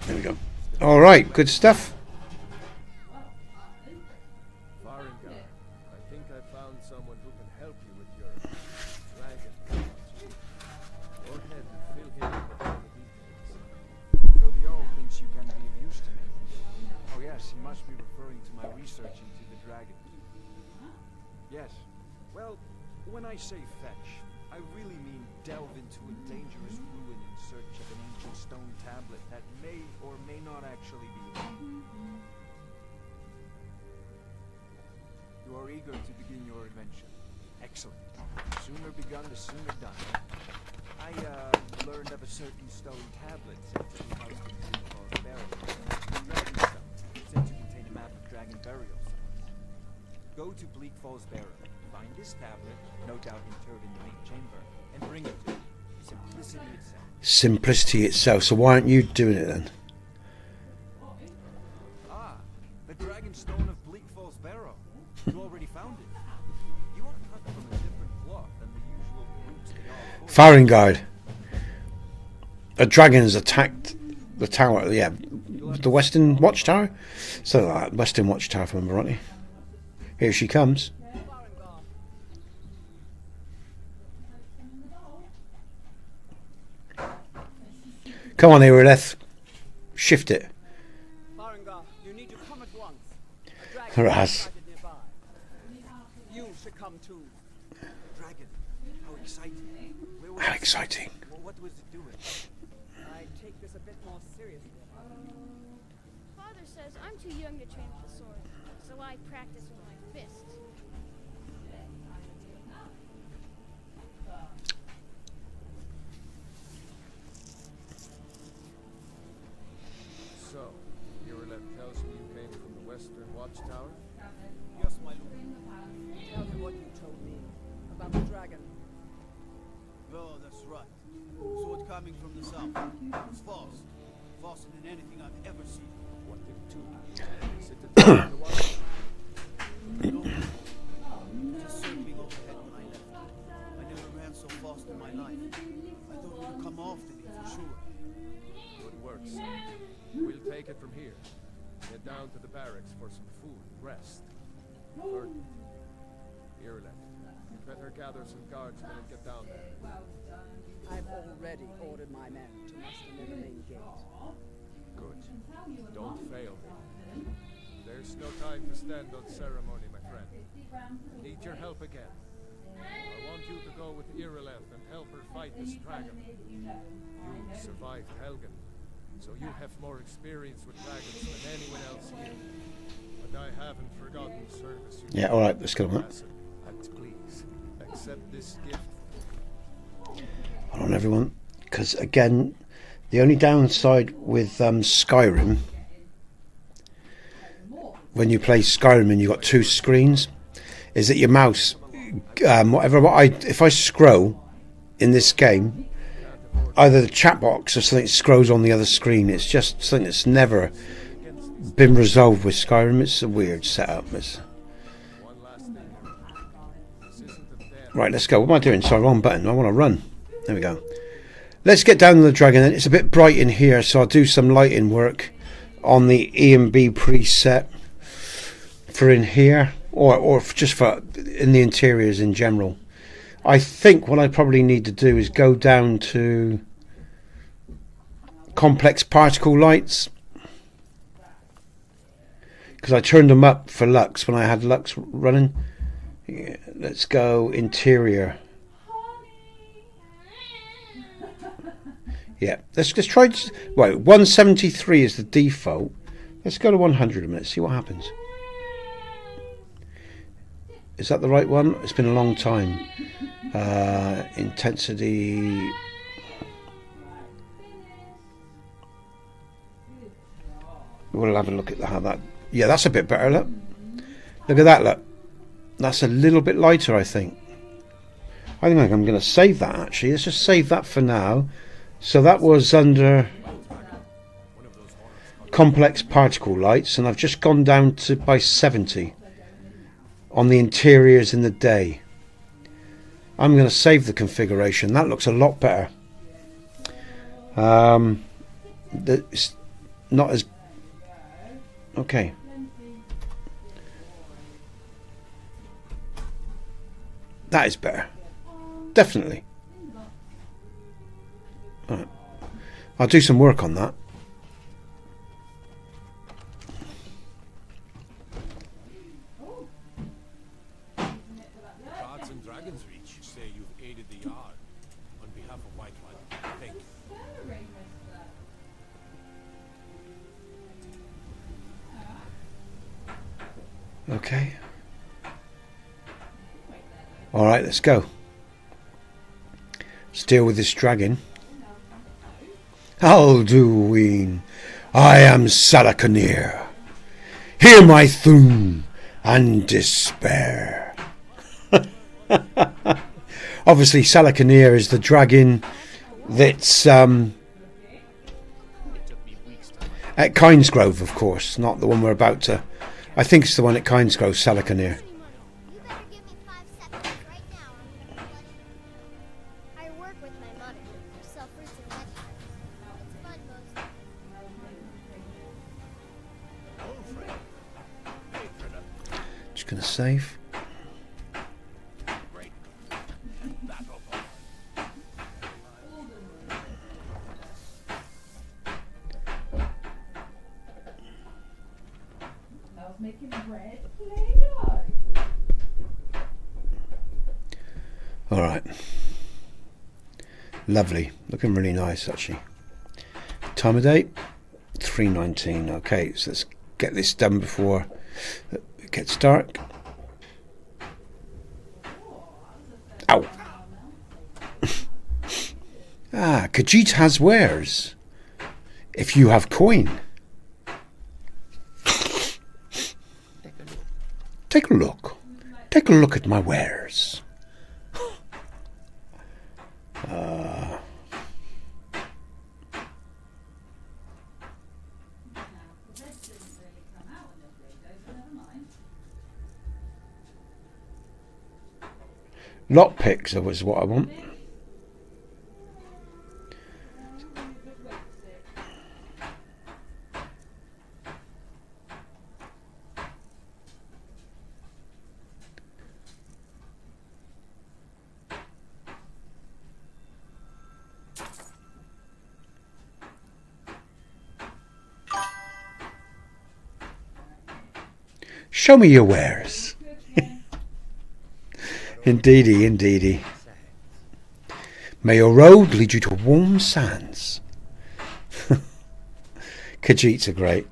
A: There we go. Alright, good stuff.
G: Faringar, I think I found someone who can help you with your dragon. Go ahead and fill him in with all the details.
J: So the Jarl thinks you can be of use to me. Oh yes, he must be referring to my research into the dragon. Yes. Well, when I say fetch, I really mean delve into a dangerous ruin in search of an ancient stone tablet that may or may not actually be wrong. You are eager to begin your adventure. Excellent. Sooner begun, the sooner done. I learned of a certain stone tablet said to be housed in Bleakfall's Barrow. Dragon stone, said to contain a map of dragon burial sites. Go to Bleakfall's Barrow, find this tablet, no doubt interred in the main chamber, and bring it to me. Simplicity itself.
A: Simplicity itself. So why aren't you doing it then?
J: Ah, the dragon stone of Bleakfall's Barrow. You already found it. You are cut from a different cloth than the usual groups they all
A: Firing guard. A dragon has attacked the tower. Yeah, the Western Watchtower. So Western Watchtower, if I remember rightly. Here she comes. Come on, Irileth. Shift it.
H: Faringar, you need to come at once. A dragon
A: Raz.
H: is sighted nearby. You should come too.
J: Dragon, how exciting. Where was
A: How
J: it?
A: exciting.
J: Well, what was it doing?
H: I take this a bit more seriously.
F: Father says I'm too young to train with the sword, so I practice with my fists.
G: So, Irileth tells me you came from the Western Watchtower?
H: Yes, my lord. Tell me what you told me about the dragon.
K: Oh, that's right. Sword coming from the south. It's fast. Faster than anything I've ever seen.
G: What did it do? Is it the dragon the one?
K: No. Just circling overhead when I left. I never ran so fast in my life. I thought you'd come after me for sure.
G: Good work, son. We'll take it from here. Head down to the barracks for some food and rest. Burton, Irileth, you better gather some guardsmen and get down there.
H: I've already ordered my men to muster near the main gate.
G: Good. Don't fail me. There's no time to stand on ceremony, my friend. I need your help again. I want you to go with Irileth and help her fight this dragon. You survived Helgen, so you have more experience with dragons than anyone else here. But I haven't forgotten the service you
A: Yeah, alright, let's go on that.
G: Listen, and please, accept this gift.
A: Hold on, everyone. Because, again, the only downside with Skyrim, when you play Skyrim and you've got two screens, is that your mouse, if I scroll in this game, either the chat box or something scrolls on the other screen. It's just something that's never been resolved with Skyrim. It's a weird setup. Right, let's go. What am I doing? Sorry, wrong button. I want to run. There we go. Let's get down to the dragon. It's a bit bright in here, so I'll do some lighting work on the E and B preset for in here, or just for in the interiors in general. I think what I probably need to do is go down to complex particle lights, because I turned them up for Lux when I had Lux running. Yeah, let's go interior. Yeah, let's try. Right, 173 is the default. Let's go to 100 a minute. See what happens. Is that the right one? It's been a long time. Intensity. We'll have a look at how that. Yeah, that's a bit better. Look at that. Look, that's a little bit lighter. I think I'm going to save that. Actually, let's just save that for now. So that was under complex particle lights, and I've just gone down to by 70 on the interiors in the day. I'm going to save the configuration. That looks a lot better. It's not as okay. That is better, definitely. Right. I'll do some work on that.
G: Gods and Dragons Reach say you've aided the Yard on behalf of Whitewell. Thank you.
A: Okay. Alright, let's go. Let's deal with this dragon. Alduin, I am Salakanir. Hear my thum and despair. Obviously, Salakanir is the dragon that's at Kinesgrove, of course, not the one we're about to. I think it's the one at Kinesgrove, Salakanir. Just going to save. All right, lovely, looking really nice actually. Time of day 3:19. Okay, so let's get this done before it gets dark. Ow. Khajiit has wares if you have coin. Take a look. Take a look at my wares. Lockpicks was what I want. Show me your wares. Indeedy, indeedy. May your road lead you to warm sands. Khajiits are great.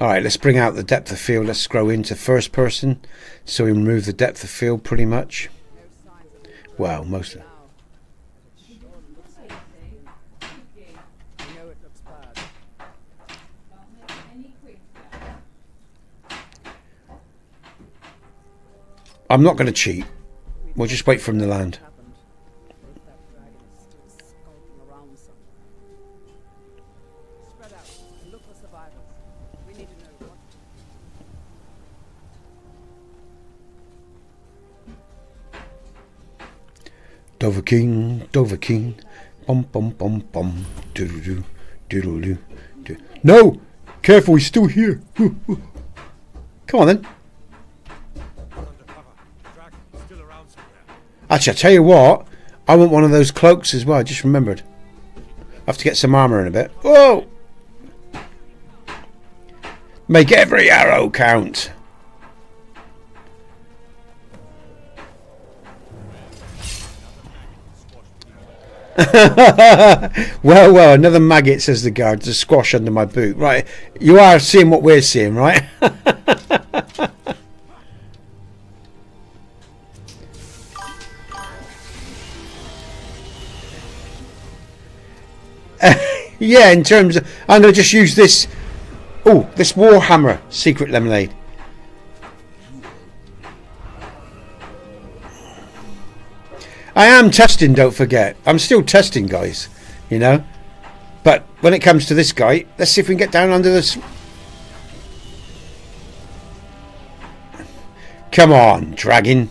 A: Alright, let's bring out the depth of field. Let's scroll into first person so we remove the depth of field pretty much. Well, most of it. I'm not going to cheat. We'll just wait for him to land.
H: Happened. If that dragon is still skulking around somewhere. Spread out and look for survivors. We need to know what to do.
A: Dover King, bum bum bum bum, doodle doo, doodle doo, doo. No, careful, he's still here. Come on then.
D: Undercover. Dragon still around somewhere.
A: Actually, I tell you what, I want one of those cloaks as well. I just remembered. I have to get some armor in a bit. Whoa! Make every arrow count. well, another maggot, says the guard, to squash under my boot. Right, you are seeing what we're seeing, right? Yeah, in terms of, I'm going to just use this. Oh, this Warhammer secret lemonade. I am testing, don't forget. I'm still testing, guys. You know? But when it comes to this guy, let's see if we can get down under this. Come on, dragon.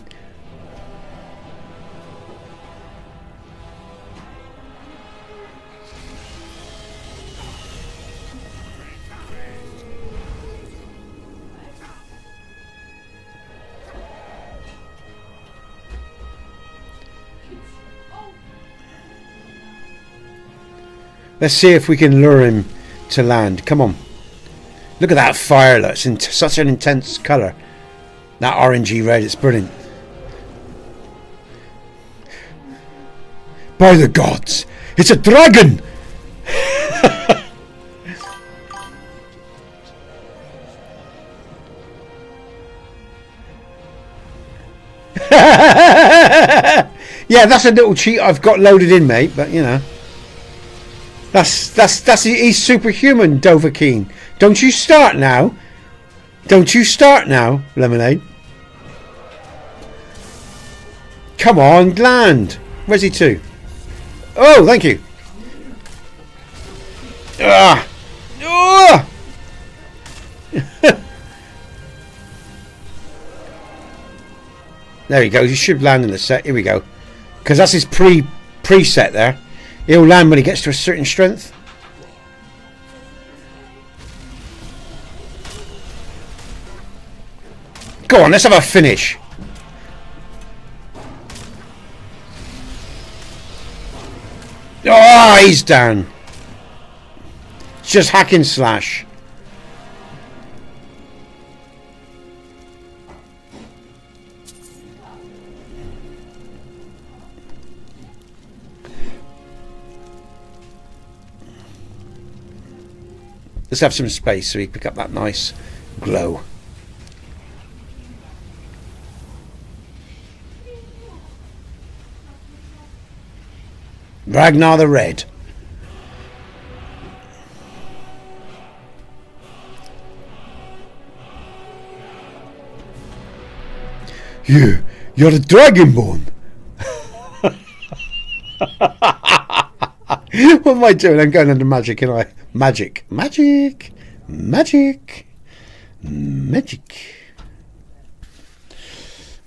A: Let's see if we can lure him to land. Come on. Look at that fire. It's in such an intense colour. That orangey red. It's brilliant. By the gods. It's a dragon. Yeah, that's a little cheat I've got loaded in, mate. But, you know. He's superhuman, Dover King. Don't you start now. Don't you start now, Lemonade. Come on, land. Where's he to? Oh, thank you. Ah. Oh. There he goes. He should land in the set. Here we go. Because that's his preset there. He'll land when he gets to a certain strength. Go on, let's have a finish. Oh, he's down. It's just hack and slash. Let's have some space so we pick up that nice glow. Ragnar the Red. You're the Dragonborn. What am I doing? I'm going under magic, and I magic.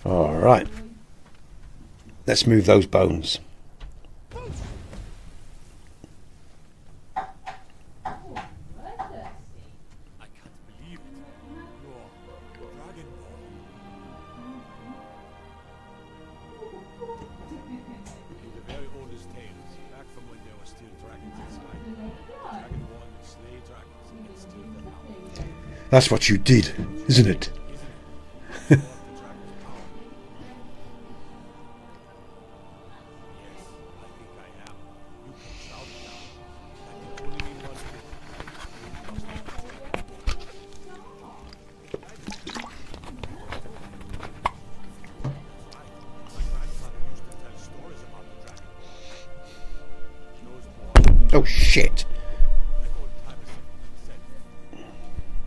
A: All right. Let's move those bones. That's what you did, isn't it? Oh shit.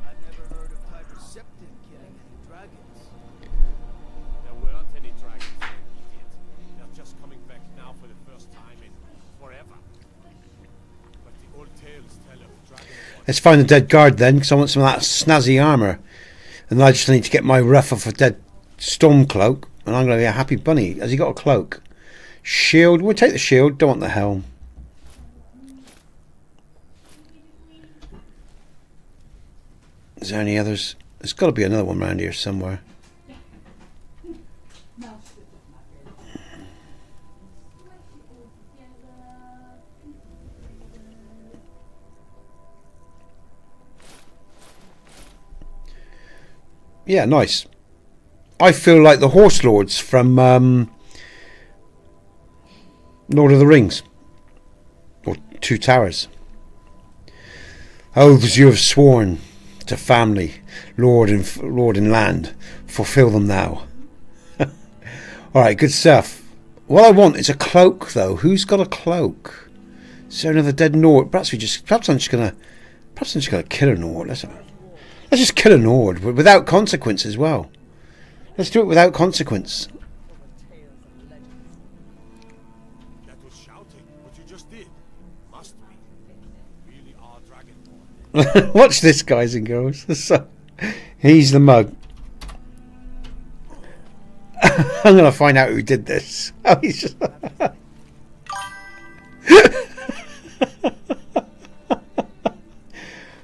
K: I've never heard of Tiber Septim killing any dragons.
D: There were
A: Let's find the dead guard then, because I want some of that snazzy armour. And I just need to get my ruff off a dead storm cloak, and I'm going to be a happy bunny. Has he got a cloak? Shield. We'll take the shield. Don't want the helm. Is there any others? There's got to be another one around here somewhere. Yeah, nice. I feel like the horse lords from Lord of the Rings, or Two Towers. Oaths you have sworn to family, lord and land, fulfill them now. Alright, good stuff. What I want is a cloak, though. Who's got a cloak? Is there another dead Nord? Perhaps I'm just gonna kill a Nord. Let's just kill a Nord without consequence as well. Let's do it without consequence.
I: That was shouting, what you just did. Must be. Really are dragonborn.
A: Watch this, guys and girls. So, he's the mug. I'm going to find out who did this. Oh, he's just...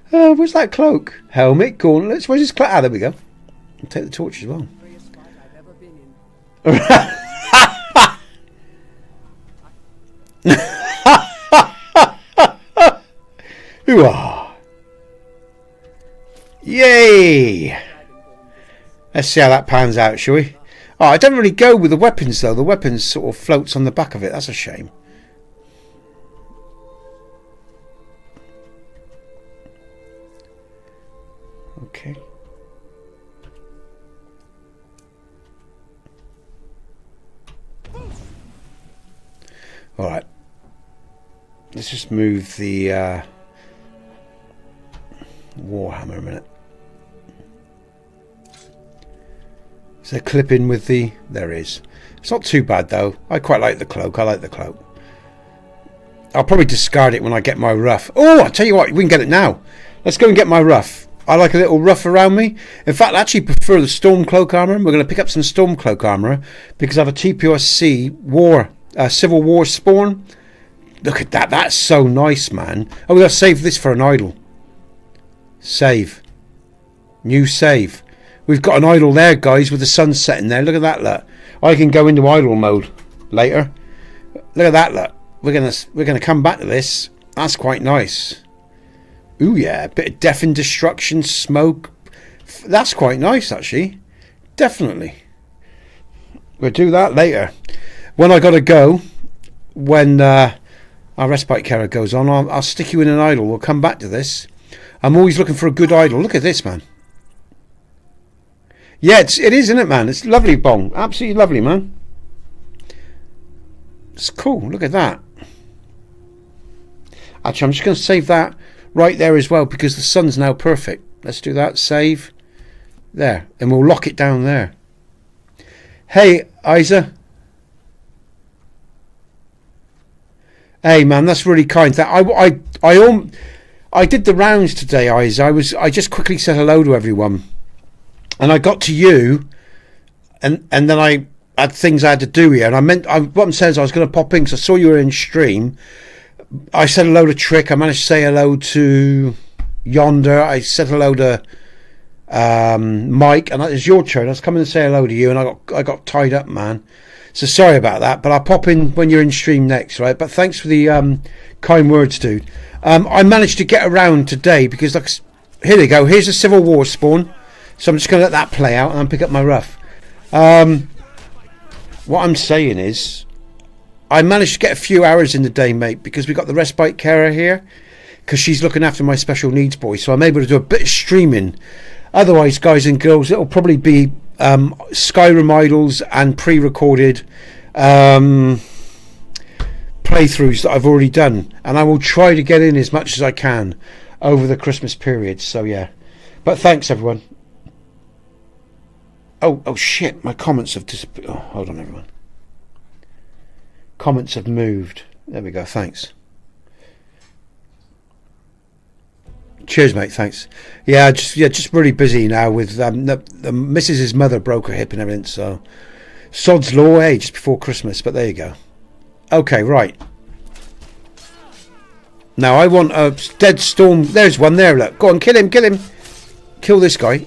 A: where's that cloak? Helmet, gauntlets. Where's his cloak? Ah, there we go. I'll take the torch as well. Hoo-ah. Yay! Let's see how that pans out, shall we? Oh, I don't really go with the weapons, though. The weapons sort of floats on the back of it. That's a shame. Okay. Alright. Let's just move the Warhammer a minute. Is there a clip in with the... There is. It's not too bad, though. I quite like the cloak. I like the cloak. I'll probably discard it when I get my ruff. Oh, I'll tell you what. We can get it now. Let's go and get my ruff. I like a little ruff around me. In fact, I actually prefer the Storm Cloak armour. We're going to pick up some Storm Cloak armour because I have a TPOSC Civil War spawn. Look at that. That's so nice, man. Oh, we've got to save this for an idol. Save. New save. We've got an idol there, guys, with the sun setting there. Look at that, look. I can go into idol mode later. Look at that, look. We're gonna come back to this. That's quite nice. Ooh, yeah. A bit of death and destruction, smoke. That's quite nice, actually. Definitely. We'll do that later. When I gotta go, when our respite carer goes on, I'll stick you in an idol. We'll come back to this. I'm always looking for a good idol. Look at this, man. Yeah, it is, isn't it, man? It's lovely, Bong. Absolutely lovely, man. It's cool. Look at that. Actually, I'm just going to save that right there as well because the sun's now perfect. Let's do that. Save. There. And we'll lock it down there. Hey, Isa. Hey, man, that's really kind. I did the rounds today, Isa. I just quickly said hello to everyone. And I got to you, and then I had things I had to do here. And what I'm saying is I was going to pop in because I saw you were in stream. I said hello to Trick. I managed to say hello to Yonder. I said hello to Mike, and that is your turn. I was coming to say hello to you, and I got tied up, man. So sorry about that, but I'll pop in when you're in stream next, right? But thanks for the kind words, dude. I managed to get around today because, like, here they go. Here's a Civil War spawn. So I'm just going to let that play out and then pick up my ruff. What I'm saying is, I managed to get a few hours in the day, mate, because we got the respite carer here, because she's looking after my special needs boy. So I'm able to do a bit of streaming. Otherwise, guys and girls, it'll probably be Skyrim idols and pre-recorded playthroughs that I've already done, and I will try to get in as much as I can over the Christmas period. So yeah, but thanks everyone. Oh shit, my comments have disappeared. Oh, hold on everyone. Comments have moved. There we go, thanks. Cheers, mate. Thanks. Yeah, just really busy now with the missus's mother broke her hip and everything. So sod's law, hey, just before Christmas. But there you go. Okay, right. Now I want a dead storm. There's one there. Look, go on, kill him. Kill this guy.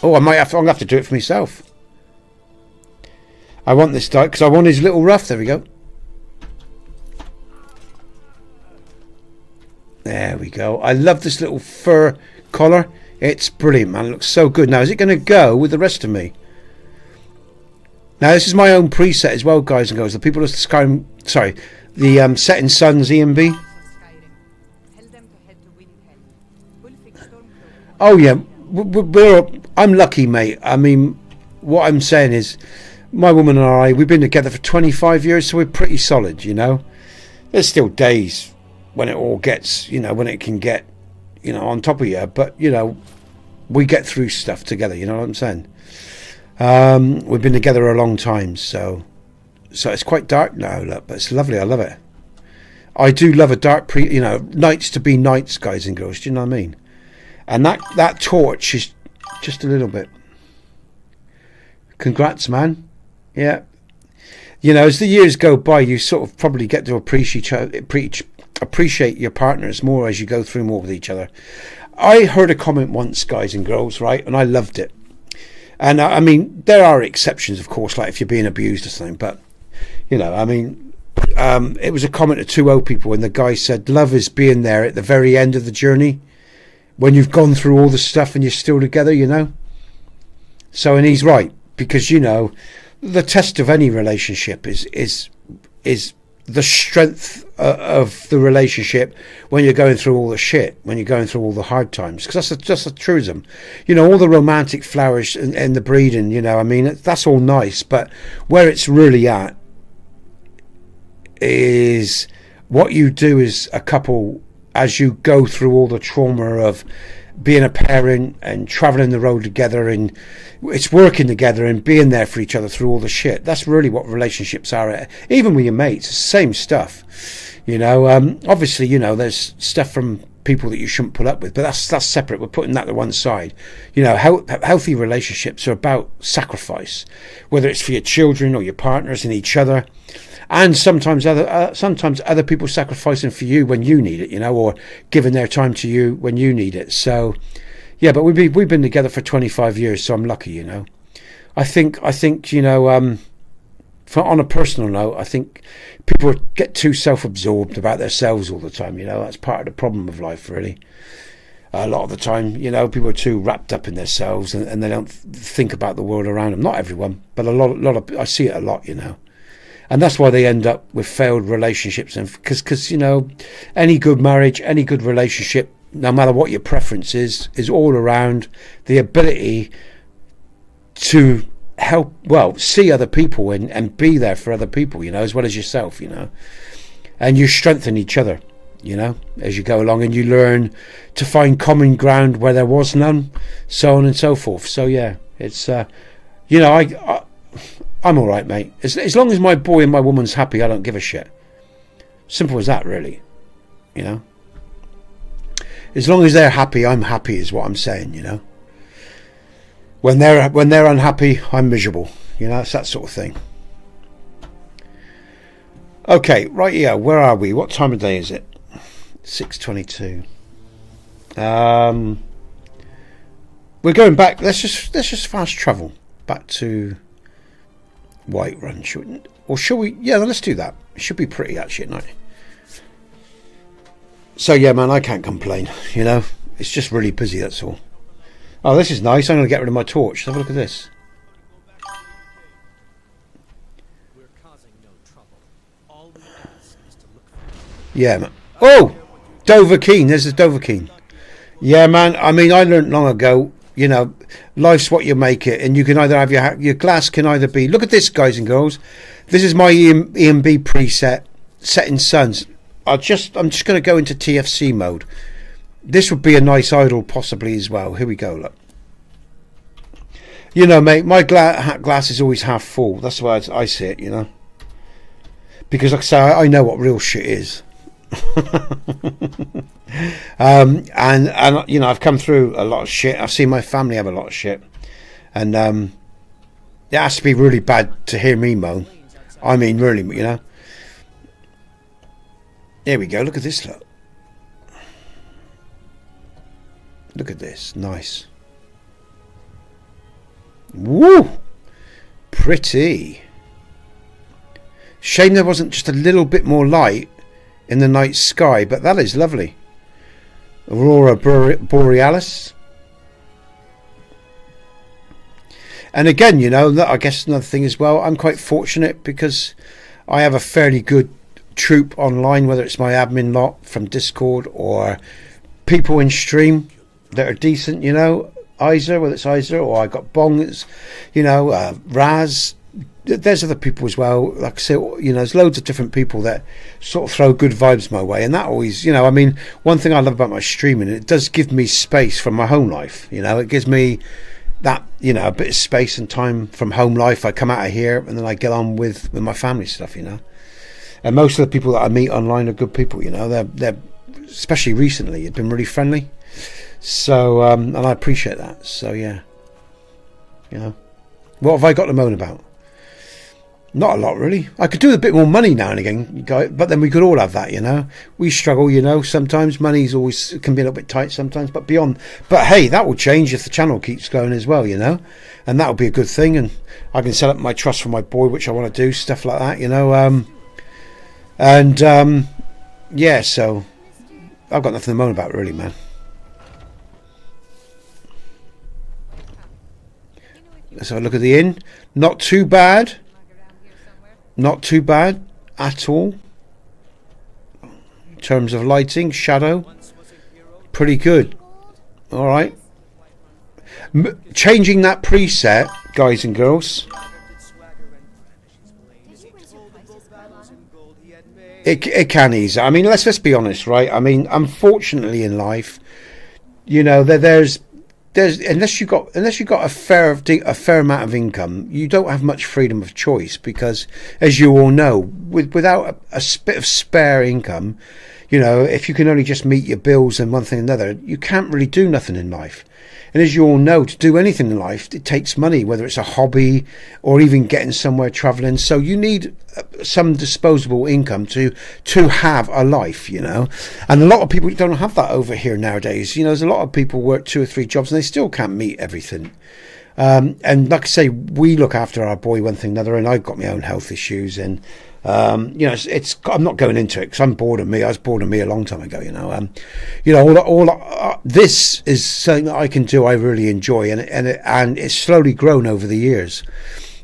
A: Oh, I'm gonna have to do it for myself. I want this guy because I want his little ruff. There we go. There we go. I love this little fur collar. It's brilliant, man. It looks so good. Now, is it going to go with the rest of me? Now, this is my own preset as well, guys and girls. The people of Skyrim... Sorry. The Setting Suns EMB. Oh, yeah. I'm lucky, mate. I mean, what I'm saying is... My woman and I, we've been together for 25 years, so we're pretty solid, you know. There's still days when it all gets, you know, when it can get, you know, on top of you. But, you know, we get through stuff together, you know what I'm saying? We've been together a long time, so it's quite dark now, look, but it's lovely. I love it. I do love a dark, you know, nights to be nights, guys and girls. Do you know what I mean? And that torch is just a little bit. Congrats, man. Yeah. You know, as the years go by, you sort of probably get to appreciate your partners more as you go through more with each other. I heard a comment once, guys and girls, right, and I loved it. And I mean, there are exceptions, of course, like if you're being abused or something, but you know, I mean, it was a comment of two old people, and the guy said love is being there at the very end of the journey when you've gone through all the stuff and you're still together, you know. So, and he's right, because you know the test of any relationship is the strength of the relationship when you're going through all the shit, when you're going through all the hard times, because that's just a truism. You know, all the romantic flowers and the breeding, you know, I mean, that's all nice, but where it's really at is what you do as a couple as you go through all the trauma of being a parent and traveling the road together, and it's working together and being there for each other through all the shit. That's really what relationships are. Even with your mates, it's the same stuff, you know. Obviously, you know, there's stuff from people that you shouldn't put up with, but that's separate. We're putting that to one side. You know, healthy relationships are about sacrifice, whether it's for your children or your partners and each other. And sometimes other people sacrificing for you when you need it, you know, or giving their time to you when you need it. So, yeah, but we've been together for 25 years, so I'm lucky, you know. I think you know, on a personal note, I think people get too self-absorbed about themselves all the time. You know, that's part of the problem of life, really. A lot of the time, you know, people are too wrapped up in themselves and they don't think about the world around them. Not everyone, but a lot of I see it a lot, you know. And that's why they end up with failed relationships. And because you know, any good marriage, any good relationship, no matter what your preference is all around the ability to help, well, see other people and be there for other people, you know, as well as yourself, you know. And you strengthen each other, you know, as you go along, and you learn to find common ground where there was none, so on and so forth. So yeah, it's you know, I'm all right, mate. As long as my boy and my woman's happy, I don't give a shit. Simple as that, really. You know. As long as they're happy, I'm happy, is what I'm saying. You know. When they're unhappy, I'm miserable. You know, it's that sort of thing. Okay, right here. Where are we? What time of day is it? 6:22. We're going back. Let's just fast travel back to Whiterun, shouldn't? Or shall we? Yeah, let's do that. It should be pretty actually at night. So yeah, man, I can't complain. You know, it's just really busy. That's all. Oh, this is nice. I'm going to get rid of my torch. Have a look at this.
J: We're causing no trouble. All we ask is to look for
A: Yeah, man. Oh, Dovahkiin. There's the Dovahkiin. Yeah, man. I mean, I learned long ago. You know, life's what you make it, and you can either have your glass can either be. Look at this, guys and girls. This is my EMB preset, Setting Suns. I'm just going to go into TFC mode. This would be a nice idle, possibly as well. Here we go. Look. You know, mate, my glass is always half full. That's the way I see it. You know, because like I say, I know what real shit is. And you know, I've come through a lot of shit. I've seen my family have a lot of shit, and it has to be really bad to hear me moan. I mean, really, you know. There we go. Look at this. Look at this. Nice. Woo! Pretty. Shame there wasn't just a little bit more light in the night sky, but that is lovely. Aurora Borealis. And again, you know, I guess another thing as well, I'm quite fortunate because I have a fairly good troop online, whether it's my admin lot from Discord or people in stream that are decent, you know. Isa, whether it's Isa, or I got Bong, it's, you know, Raz. There's other people as well. Like I say, you know, there's loads of different people that sort of throw good vibes my way, and that always, you know, I mean, one thing I love about my streaming, it does give me space from my home life. You know, it gives me that, you know, a bit of space and time from home life. I come out of here and then I get on with my family stuff, you know. And most of the people that I meet online are good people, you know. They're especially recently, have been really friendly. So, and I appreciate that. So, yeah. You know. What have I got to moan about? Not a lot, really. I could do with a bit more money now and again, but then we could all have that, you know. We struggle, you know. Sometimes money's always can be a little bit tight sometimes, but beyond. But hey, that will change if the channel keeps going as well, you know. And that will be a good thing. And I can set up my trust for my boy, which I want to do, stuff like that, you know. Yeah, so I've got nothing to moan about, really, man. Let's have a look at the inn. Not too bad. Not too bad at all. In terms of lighting, shadow, pretty good. All right. Changing that preset, guys and girls. It can ease. I mean, let's be honest, right? I mean, unfortunately in life, you know, there's unless you got a fair amount of income, you don't have much freedom of choice, because, as you all know, without a bit of spare income, you know, if you can only just meet your bills and one thing and another, you can't really do nothing in life. And as you all know, to do anything in life, it takes money, whether it's a hobby or even getting somewhere traveling. So you need some disposable income to have a life, you know. And a lot of people don't have that over here nowadays. You know, there's a lot of people work 2 or 3 jobs and they still can't meet everything. And like I say, we look after our boy one thing or another, and I've got my own health issues, and you know, I'm not going into it because I'm bored of me. I was bored of me a long time ago, you know. You know, this is something that I can do. I really enjoy, and it's slowly grown over the years.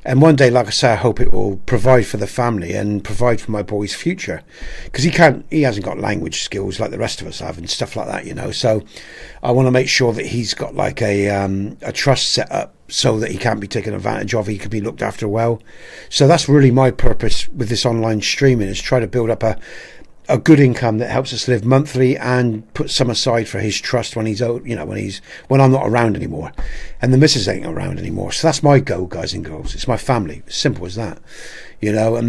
A: And one day, like I say, I hope it will provide for the family and provide for my boy's future, because he hasn't got language skills like the rest of us have and stuff like that, you know. So I want to make sure that he's got like a trust set up so that he can't be taken advantage of. He can be looked after well. So that's really my purpose with this online streaming, is try to build up a good income that helps us live monthly and put some aside for his trust when he's old, you know, when I'm not around anymore and the missus ain't around anymore. So that's my goal, guys and girls. It's my family, simple as that, you know.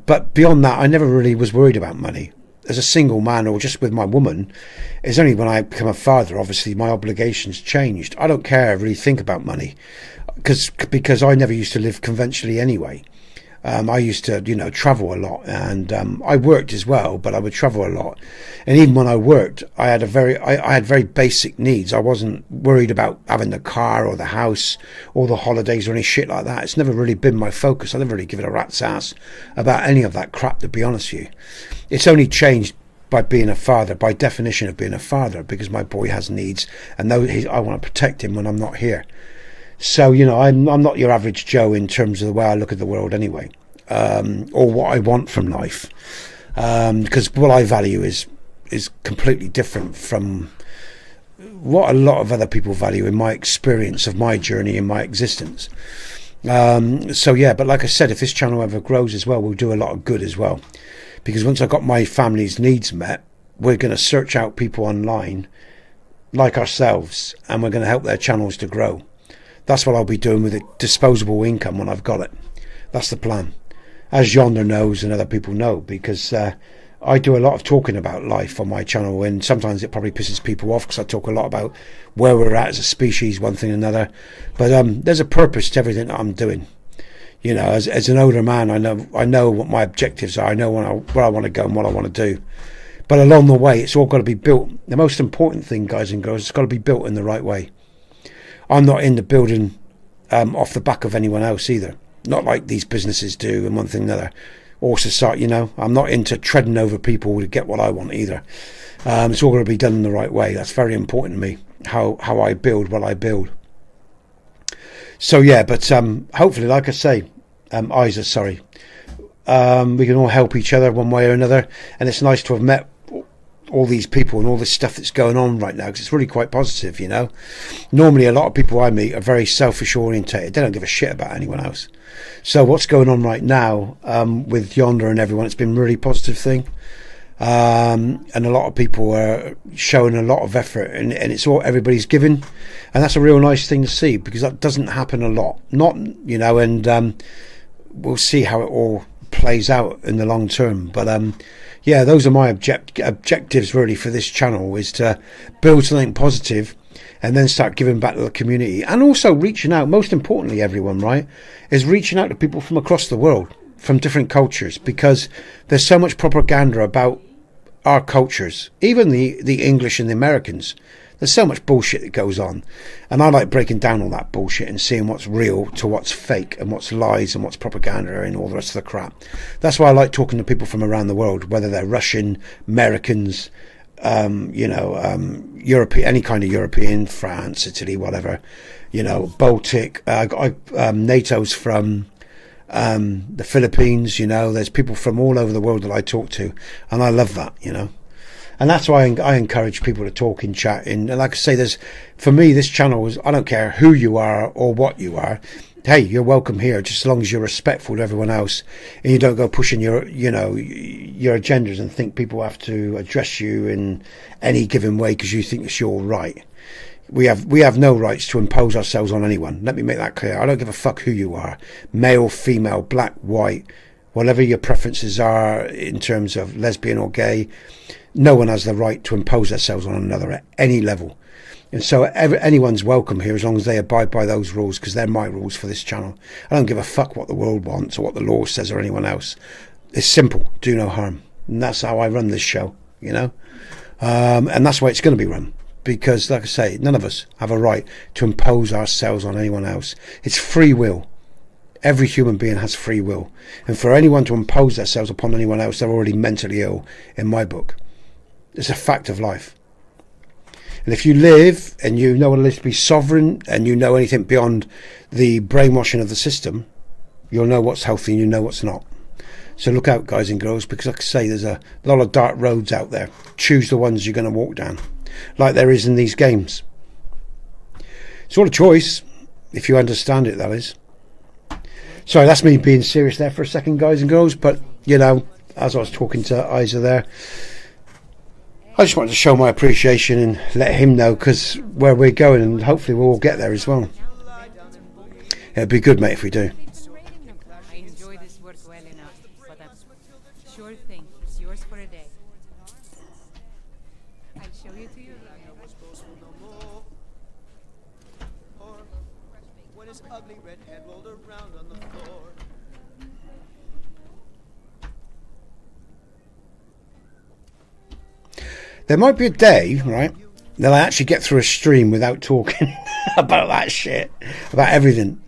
A: But beyond that, I never really was worried about money as a single man, or just with my woman. It's only when I become a father, obviously my obligations changed. I don't care, really think about money, because I never used to live conventionally anyway. I used to, you know, travel a lot, and I worked as well, but I would travel a lot. And even when I worked, I had very basic needs. I wasn't worried about having the car or the house or the holidays or any shit like that. It's never really been my focus. I never really given a rat's ass about any of that crap, to be honest with you. It's only changed by being a father, by definition of being a father, because my boy has needs, and I want to protect him when I'm not here. So, you know, I'm not your average Joe in terms of the way I look at the world anyway, or what I want from life, because what I value is completely different from what a lot of other people value in my experience of my journey in my existence. So yeah, but like I said, if this channel ever grows as well, we'll do a lot of good as well, because once I got my family's needs met, we're going to search out people online like ourselves, and we're going to help their channels to grow. That's what I'll be doing with the disposable income when I've got it. That's the plan, as Yonder knows and other people know, because I do a lot of talking about life on my channel, and sometimes it probably pisses people off because I talk a lot about where we're at as a species, one thing or another. But there's a purpose to everything that I'm doing. You know, as an older man, I know what my objectives are. I know where I want to go and what I want to do. But along the way, it's all got to be built. The most important thing, guys and girls, it's got to be built in the right way. I'm not into building off the back of anyone else either. Not like these businesses do and one thing or another. Or society, you know. I'm not into treading over people to get what I want either. It's all going to be done in the right way. That's very important to me. How I build what I build. So yeah, but hopefully, like I say, Isa, sorry, we can all help each other one way or another, and it's nice to have met all these people and all this stuff that's going on right now, because it's really quite positive, you know. Normally a lot of people I meet are very selfish orientated. They don't give a shit about anyone else. So what's going on right now with Yonder and everyone, it's been a really positive thing, and a lot of people are showing a lot of effort, and it's all everybody's giving, and that's a real nice thing to see, because that doesn't happen a lot, not, you know, and we'll see how it all plays out in the long term. But yeah, those are my objectives really for this channel, is to build something positive and then start giving back to the community, and also reaching out, most importantly, everyone, right, is reaching out to people from across the world, from different cultures, because there's so much propaganda about our cultures, even the English and the Americans. There's so much bullshit that goes on, and I like breaking down all that bullshit and seeing what's real to what's fake, and what's lies and what's propaganda and all the rest of the crap. That's why I like talking to people from around the world, whether they're Russian, Americans, you know, European, any kind of European, France, Italy, whatever, you know, Baltic. NATO's from the Philippines, you know. There's people from all over the world that I talk to, and I love that, you know. And that's why I encourage people to talk in chat. And like I say, for me, this channel is, I don't care who you are or what you are. Hey, you're welcome here, just as long as you're respectful to everyone else, and you don't go pushing your, you know, your agendas and think people have to address you in any given way because you think it's your right. We have no rights to impose ourselves on anyone. Let me make that clear. I don't give a fuck who you are, male, female, black, white, whatever your preferences are in terms of lesbian or gay. No one has the right to impose themselves on another at any level. And so anyone's welcome here as long as they abide by those rules, because they're my rules for this channel. I don't give a fuck what the world wants or what the law says or anyone else. It's simple, do no harm. And that's how I run this show, you know. And that's why it's going to be run. Because, like I say, none of us have a right to impose ourselves on anyone else. It's free will. Every human being has free will. And for anyone to impose themselves upon anyone else, they're already mentally ill, in my book. It's a fact of life. And if you live and you know what it is to be sovereign, and you know anything beyond the brainwashing of the system, you'll know what's healthy and you know what's not. So look out, guys and girls, because like I say, there's a lot of dark roads out there. Choose the ones you're going to walk down, like there is in these games. It's all a choice, if you understand it, that is. Sorry, that's me being serious there for a second, guys and girls, but, you know, as I was talking to Isa there, I just wanted to show my appreciation and let him know, because where we're going, and hopefully we'll all get there as well. It'd be good, mate, if we do.
E: I enjoy this work well enough, but that's sure thing. It's yours for a day. I'll show you to your
K: When his ugly red head rolled around on the floor.
A: There might be a day, right, that I actually get through a stream without talking about that shit, about everything.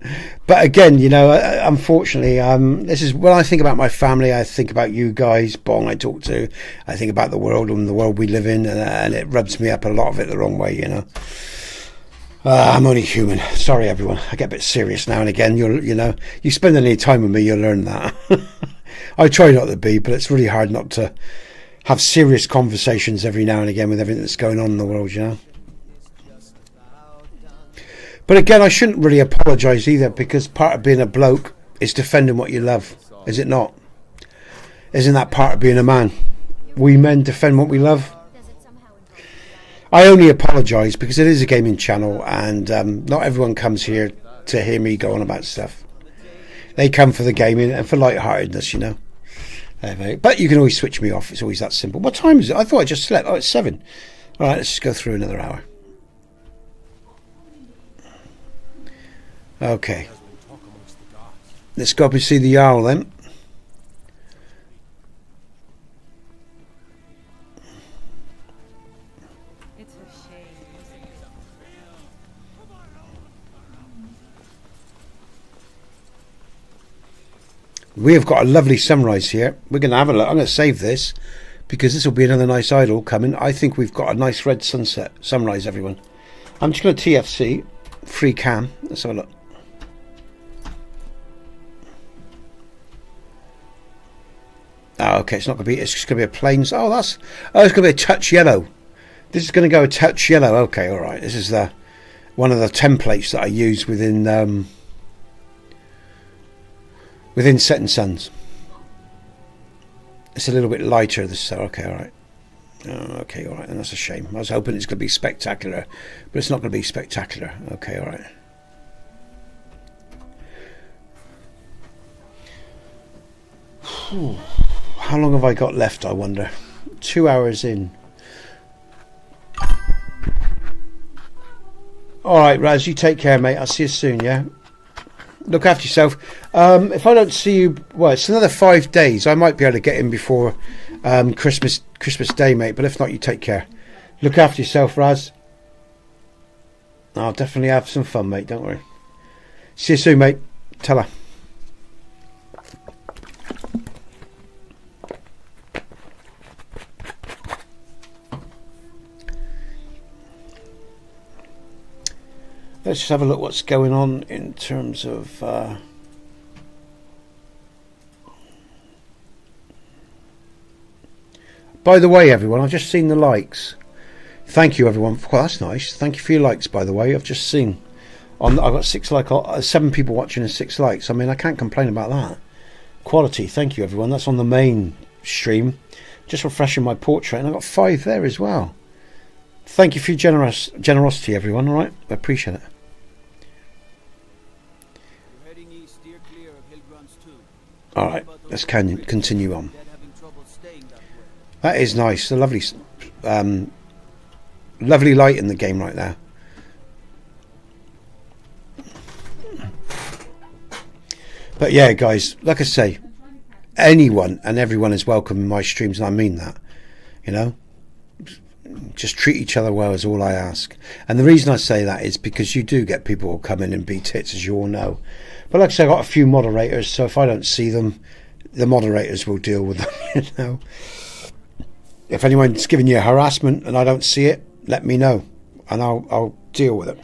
A: But again, you know, unfortunately, this is when I think about my family, I think about you guys, Bong, I talk to, I think about the world and the world we live in, and it rubs me up a lot of it the wrong way, you know. I'm only human. Sorry, everyone. I get a bit serious now and again. You know, you spend any time with me, you'll learn that. I try not to be, but it's really hard not to have serious conversations every now and again with everything that's going on in the world, you know. But again, I shouldn't really apologise either, because part of being a bloke is defending what you love, is it not? Isn't that part of being a man? We men defend what we love. I only apologise because it is a gaming channel, and not everyone comes here to hear me go on about stuff. They come for the gaming and for lightheartedness, you know. But you can always switch me off. It's always that simple. What time is it? I thought I just slept. Oh, it's 7. All right, let's just go through another hour. Okay. Let's go up and see the Jarl then.
E: It's a shame, isn't it?
A: We have got a lovely sunrise here. We're going to have a look. I'm going to save this because this will be another nice idol coming. I think we've got a nice red sunrise, everyone. I'm just going to TFC, free cam. Let's have a look. Oh, okay, it's not going to be, it's just going to be a plain, it's going to be a touch yellow. This is going to go a touch yellow. Okay, all right. This is one of the templates that I use within Setting Suns. It's a little bit lighter, this, so okay, all right. Okay, all right, and that's a shame. I was hoping it's going to be spectacular, but it's not going to be spectacular. Okay, all right. Whew. How long have I got left, I wonder? 2 hours in. All right, Raz, you take care, mate. I'll see you soon, yeah? Look after yourself. If I don't see you, well, it's another 5 days. I might be able to get in before Christmas Day, mate. But if not, you take care. Look after yourself, Raz. I'll definitely have some fun, mate. Don't worry. See you soon, mate. Tell her. Let's just have a look what's going on in terms of by the way, everyone, I've just seen the likes. Thank you, everyone. Well, that's nice. Thank you for your likes, by the way. I've just seen I've got 7 people watching and 6 likes. I mean, I can't complain about that. Quality. Thank you, everyone. That's on the main stream. Just refreshing my portrait, and I got 5 there as well. Thank you for your generosity, everyone. All right, I appreciate it. All right, let's continue on. That is nice. A lovely, lovely light in the game right now. But yeah, guys, like I say, anyone and everyone is welcome in my streams, and I mean that. You know, just treat each other well is all I ask. And the reason I say that is because you do get people who come in and be tits, as you all know. But like I say, I've got a few moderators, so if I don't see them, the moderators will deal with them, you know. If anyone's giving you harassment and I don't see it, let me know, and I'll deal with it.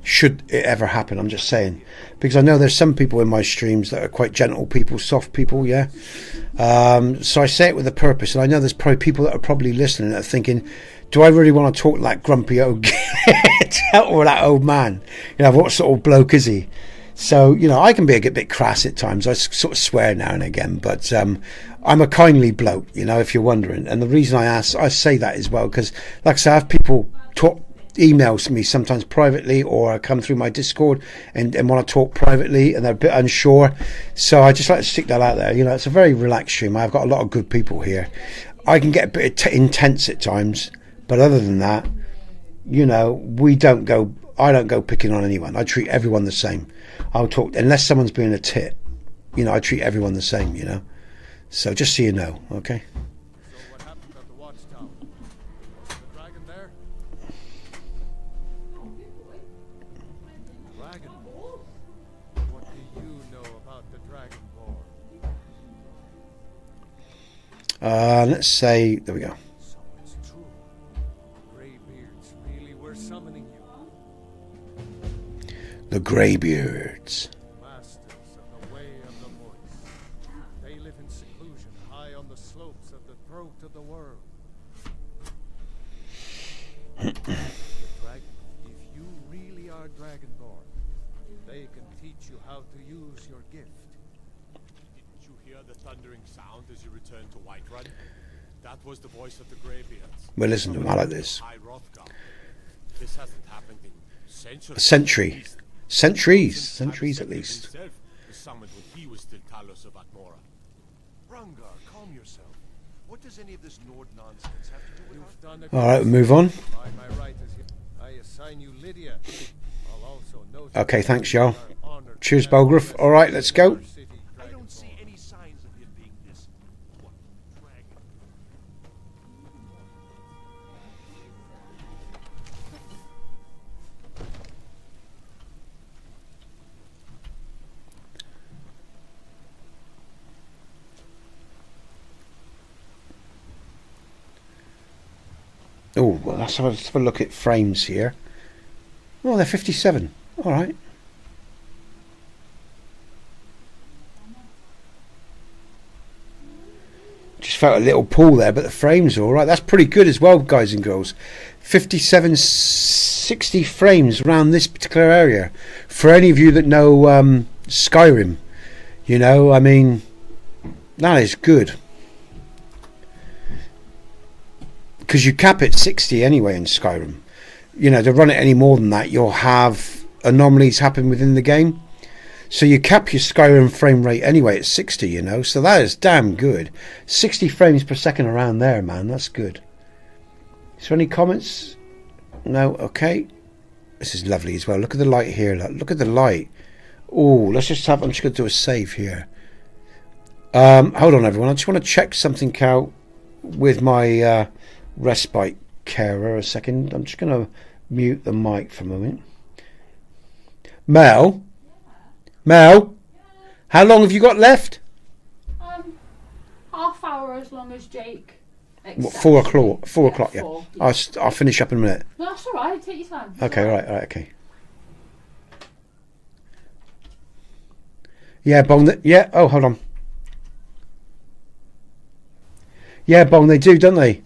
A: Should it ever happen, I'm just saying. Because I know there's some people in my streams that are quite gentle people, soft people, yeah. So I say it with a purpose, and I know there's probably people that are probably listening that are thinking, do I really want to talk to that grumpy old or that old man? You know, what sort of bloke is he? So, you know, I can be a bit crass at times. I sort of swear now and again, but I'm a kindly bloke, you know, if you're wondering. And the reason I say that as well, because, like I say, I have people emails me sometimes privately, or come through my Discord and want to talk privately, and they're a bit unsure. So I just like to stick that out there. You know, it's a very relaxed stream. I've got a lot of good people here. I can get a bit intense at times, but other than that, you know, I don't go picking on anyone. I treat everyone the same. I'll talk, unless someone's being a tit, you know, I treat everyone the same, you know. So just so you know, okay?
G: So what happened at the watchtower? Was the dragon there? Dragonborn? What do you know about the Dragonborn?
A: Let's say, there we go.
G: So it's true. Greybeards really were summoning you.
A: The Greybeards.
G: Masters of the way of the voice. They live in seclusion high on the slopes of the throat of the world. The dragon, if you really are Dragonborn, they can teach you how to use your gift.
L: Didn't you hear the thundering sound as you returned to Whiterun? That was the voice of the Greybeards.
A: Well, listen to them. I like this.
L: High Hrothgar. This hasn't happened in centuries.
A: A century. Centuries at least.
L: Himself was summoned when he was still Talos of Atmora.
I: Rungar, calm yourself. What does any of this Nord nonsense have to do with
G: You've done
A: All right, we'll move on.
G: By my right as I assign you Lydia. I'll also note
A: Okay, thanks, Jarl.
G: our honored
A: Cheers, Bolgraf. All right, let's go.
G: city
I: I don't see any signs of him being this what, dragon.
A: Oh, well, let's have a look at frames here. Oh, they're 57. All right. Just felt a little pull there, but the frames are all right. That's pretty good as well, guys and girls. 57, 60 frames around this particular area. For any of you that know Skyrim, you know, I mean, that is good. Because you cap it 60 anyway in Skyrim. You know, to run it any more than that, you'll have anomalies happen within the game. So you cap your Skyrim frame rate anyway at 60, you know. So that is damn good. 60 frames per second around there, man. That's good. Is there any comments? No? Okay. This is lovely as well. Look at the light here. Look at the light. Oh, let's just have... I'm just going to do a save here. Hold on, everyone. I just want to check something out with my... respite carer a second. I'm just going to mute the mic for a moment. Mel? Mel? How long have you got left?
B: Half hour as long as Jake.
A: What, 4 o'clock? 4
B: Yeah,
A: o'clock, yeah.
B: 4,
A: I'll finish up in a minute.
B: No, that's alright, take your time. It's
A: Okay,
B: all
A: right, okay. Yeah, Bong, yeah, oh, hold on. Yeah, Bong, they do, don't they?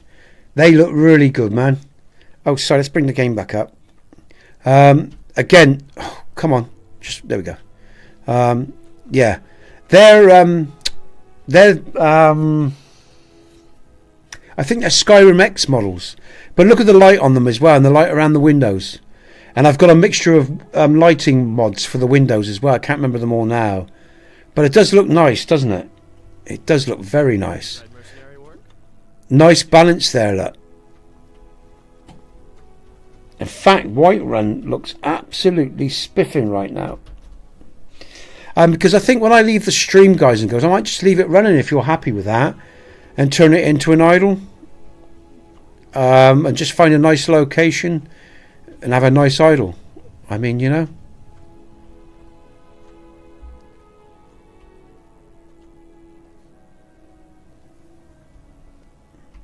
A: They look really good, man. Oh, sorry, let's bring the game back up. Again, oh, come on. Just, there we go. Yeah. They're I think they're Skyrim X models. But look at the light on them as well, and the light around the windows. And I've got a mixture of lighting mods for the windows as well. I can't remember them all now. But it does look nice, doesn't it? It does look very nice. Nice balance there, look. In fact, Whiterun looks absolutely spiffing right now. Because I think when I leave the stream, guys and girls, I might just leave it running if you're happy with that, and turn it into an idle, and just find a nice location and have a nice idle. I mean, you know.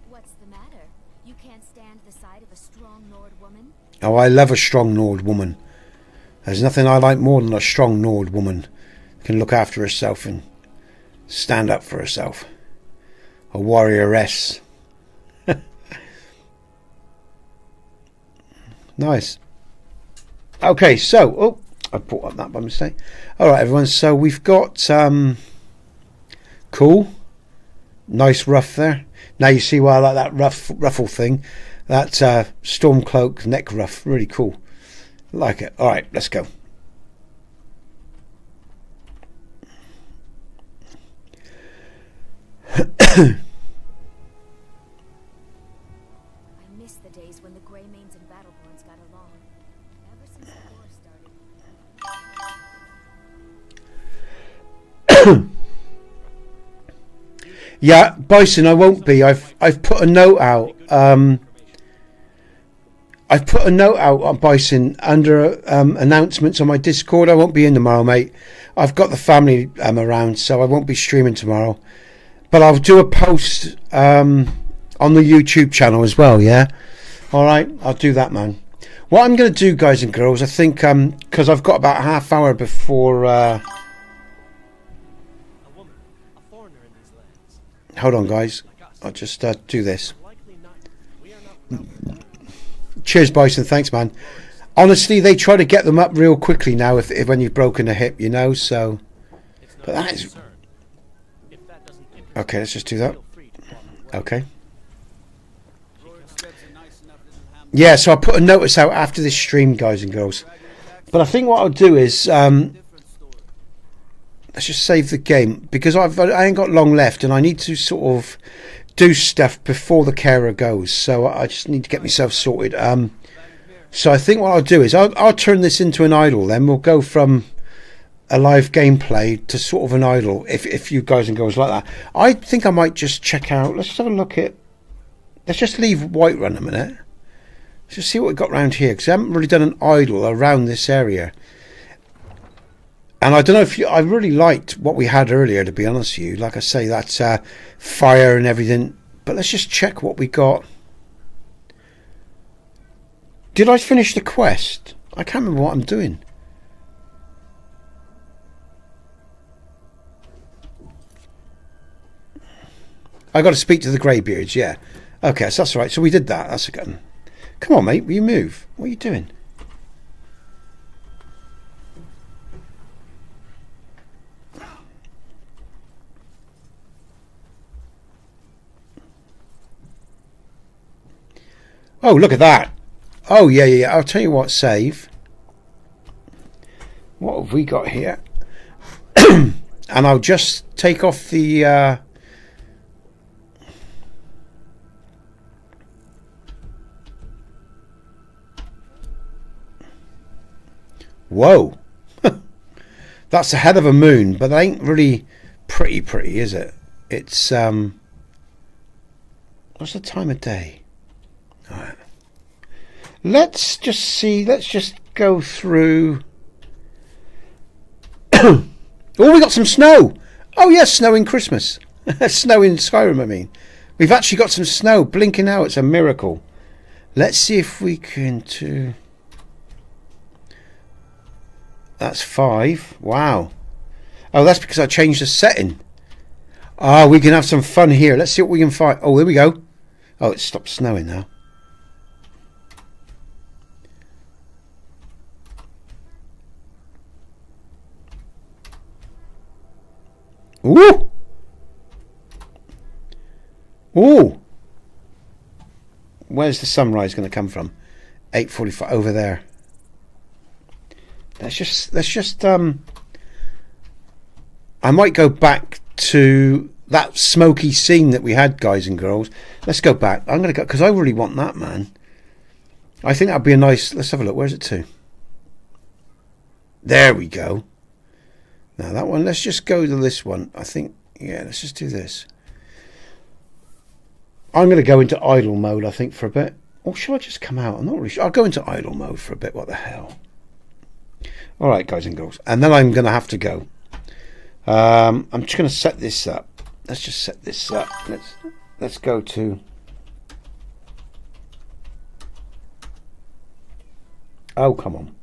M: What's the matter? You can't stand the sight of a strong Nord woman?
A: Oh, I love a strong Nord woman. There's nothing I like more than a strong Nord woman who can look after herself and stand up for herself. A warrioress. Nice. Okay, so oh, I brought up that by mistake. All right, everyone. So we've got cool, nice ruff there. Now you see why I like that ruffle thing. That Stormcloak neck ruff, really cool. Like it. All right, let's go.
M: I miss the days when the Greymanes and Battleborns got along. Ever since the war started.
A: Yeah, Bison, I won't be. I've put a note out. I've put a note out on Bison under announcements on my Discord. I won't be in tomorrow, mate. I've got the family around, so I won't be streaming tomorrow. But I'll do a post on the YouTube channel as well, yeah? All right, I'll do that, man. What I'm going to do, guys and girls, I think, because I've got about a half hour before... Hold on, guys. I'll just do this. Cheers, Bison. Thanks, man. Honestly, they try to get them up real quickly now if when you've broken a hip, you know, so... But that is... Okay, let's just do that. Okay. Yeah, so I'll put a notice out after this stream, guys and girls. But I think what I'll do is... let's just save the game, because I ain't got long left, and I need to sort of do stuff before the carer goes. So I just need to get myself sorted. So I think what I'll do is I'll turn this into an idle. Then we'll go from a live gameplay to sort of an idle. If you guys and girls like that, I think I might just check out. Let's just have a look at. Let's just leave Whiterun a minute. Let's just see what we've got around here, because I haven't really done an idle around this area. And I don't know if I really liked what we had earlier, to be honest with you. Like I say, that's fire and everything. But let's just check what we got. Did I finish the quest? I can't remember what I'm doing. I got to speak to the greybeards, yeah. Okay, so that's all right. So we did that. That's a good one. Come on, mate. Will you move? What are you doing? Oh, look at that. Oh, yeah. I'll tell you what, save. What have we got here? And I'll just take off the... Whoa. That's a head of a moon, but that ain't really pretty, is it? It's, what's the time of day? Alright. Let's just see, let's just go through. Oh, we got some snow. Oh yes, snow in Christmas. Snow in Skyrim, I mean. We've actually got some snow blinking out. It's a miracle. Let's see if we can do... That's 5. Wow. Oh, that's because I changed the setting. Ah, we can have some fun here. Let's see what we can find. Oh, there we go. Oh, it stopped snowing now. Ooh! Ooh! Where's the sunrise going to come from? 8:45 over there. Let's just I might go back to that smoky scene that we had, guys and girls. Let's go back. I'm going to go, because I really want that, man. I think that'd be a nice... Let's have a look. Where's it to? There we go. Now that one, let's just go to this one. I think, yeah, let's just do this. I'm going to go into idle mode, I think, for a bit. Or should I just come out? I'm not really sure. I'll go into idle mode for a bit. What the hell? All right, guys and girls. And then I'm going to have to go. I'm just going to set this up. Let's just set this up. Let's go to... Oh, come on.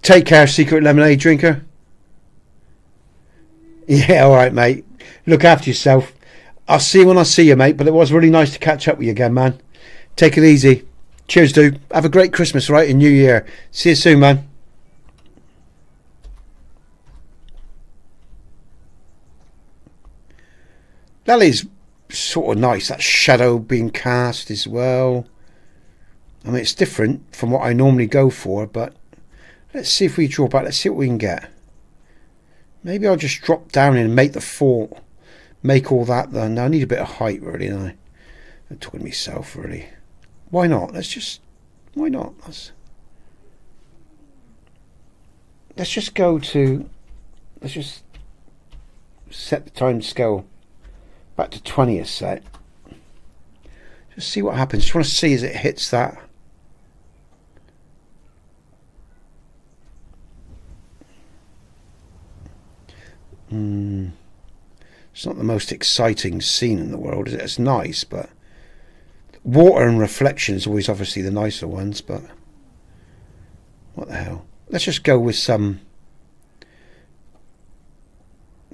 A: Take care, secret lemonade drinker. Yeah, all right, mate. Look after yourself. I'll see you when I see you, mate. But it was really nice to catch up with you again, man. Take it easy. Cheers, dude. Have a great Christmas, right? And New Year. See you soon, man. That is sort of nice. That shadow being cast as well. I mean, it's different from what I normally go for, but let's see if we draw back. Let's see what we can get. Maybe I'll just drop down and make the fort. Make all that then. No, I need a bit of height, really, don't I? I'm talking to myself, really. Why not? Let's just... Why not? Let's just go to... Let's just set the time scale back to 20 a set. Just see what happens. Just want to see as it hits that. It's not the most exciting scene in the world, is it? It's nice, but water and reflection is always obviously the nicer ones, but what the hell? Let's just go with some...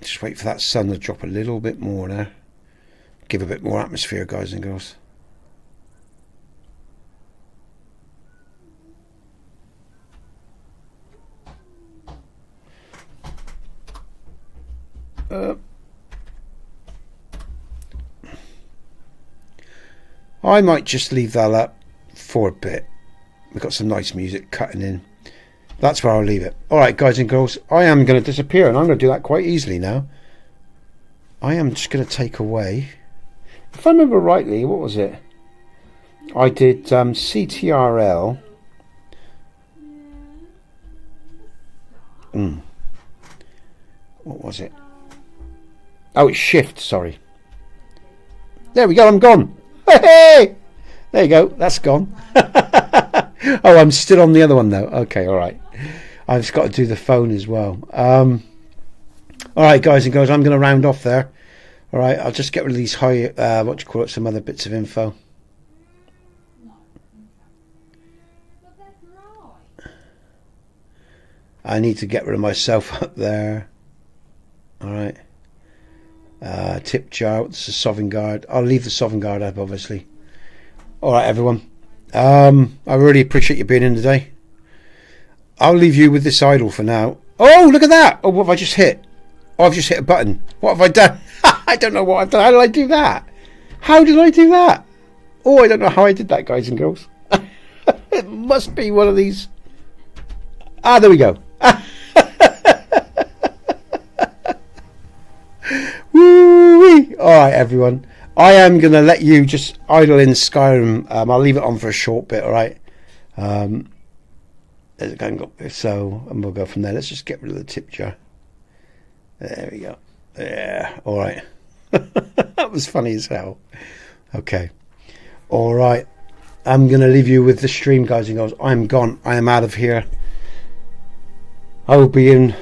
A: Just wait for that sun to drop a little bit more now. Give a bit more atmosphere, guys and girls. I might just leave that up for a bit. We've got some nice music cutting in. That's where I'll leave it. Alright, guys and girls, I am going to disappear, and I'm going to do that quite easily now. I am just going to take away, if I remember rightly, what was it? I did CTRL. What was it? Oh, it's Shift, sorry. There we go, I'm gone. Hey! There you go, that's gone. Oh, I'm still on the other one though. Okay, alright. I've just got to do the phone as well. Alright, guys and girls, I'm going to round off there. Alright, I'll just get rid of these some other bits of info. I need to get rid of myself up there. Alright. Tip jar, this is Sovngarde. I'll leave the Sovngarde up, obviously. Alright, everyone. I really appreciate you being in today. I'll leave you with this idol for now. Oh, look at that! Oh, what have I just hit? Oh, I've just hit a button. What have I done? I don't know what I've done. How did I do that? How did I do that? Oh, I don't know how I did that, guys and girls. It must be one of these. Ah, there we go. Woo-wee. Alright, everyone. I am going to let you just idle in Skyrim. I'll leave it on for a short bit, alright? And we'll go from there. Let's just get rid of the tip jar. There we go. Yeah, alright. That was funny as hell. Okay. Alright. I'm going to leave you with the stream, guys and girls. I'm gone. I am out of here. I will be in...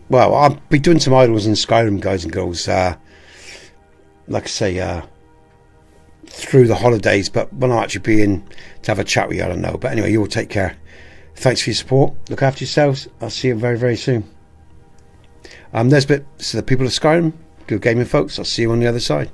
A: well, I'll be doing some idols in Skyrim, guys and girls. Like I say, through the holidays, but when I'll actually be in to have a chat with you, I don't know. But anyway, you all take care. Thanks for your support. Look after yourselves. I'll see you very, very soon. There's the people of Skyrim. Good gaming, folks. I'll see you on the other side.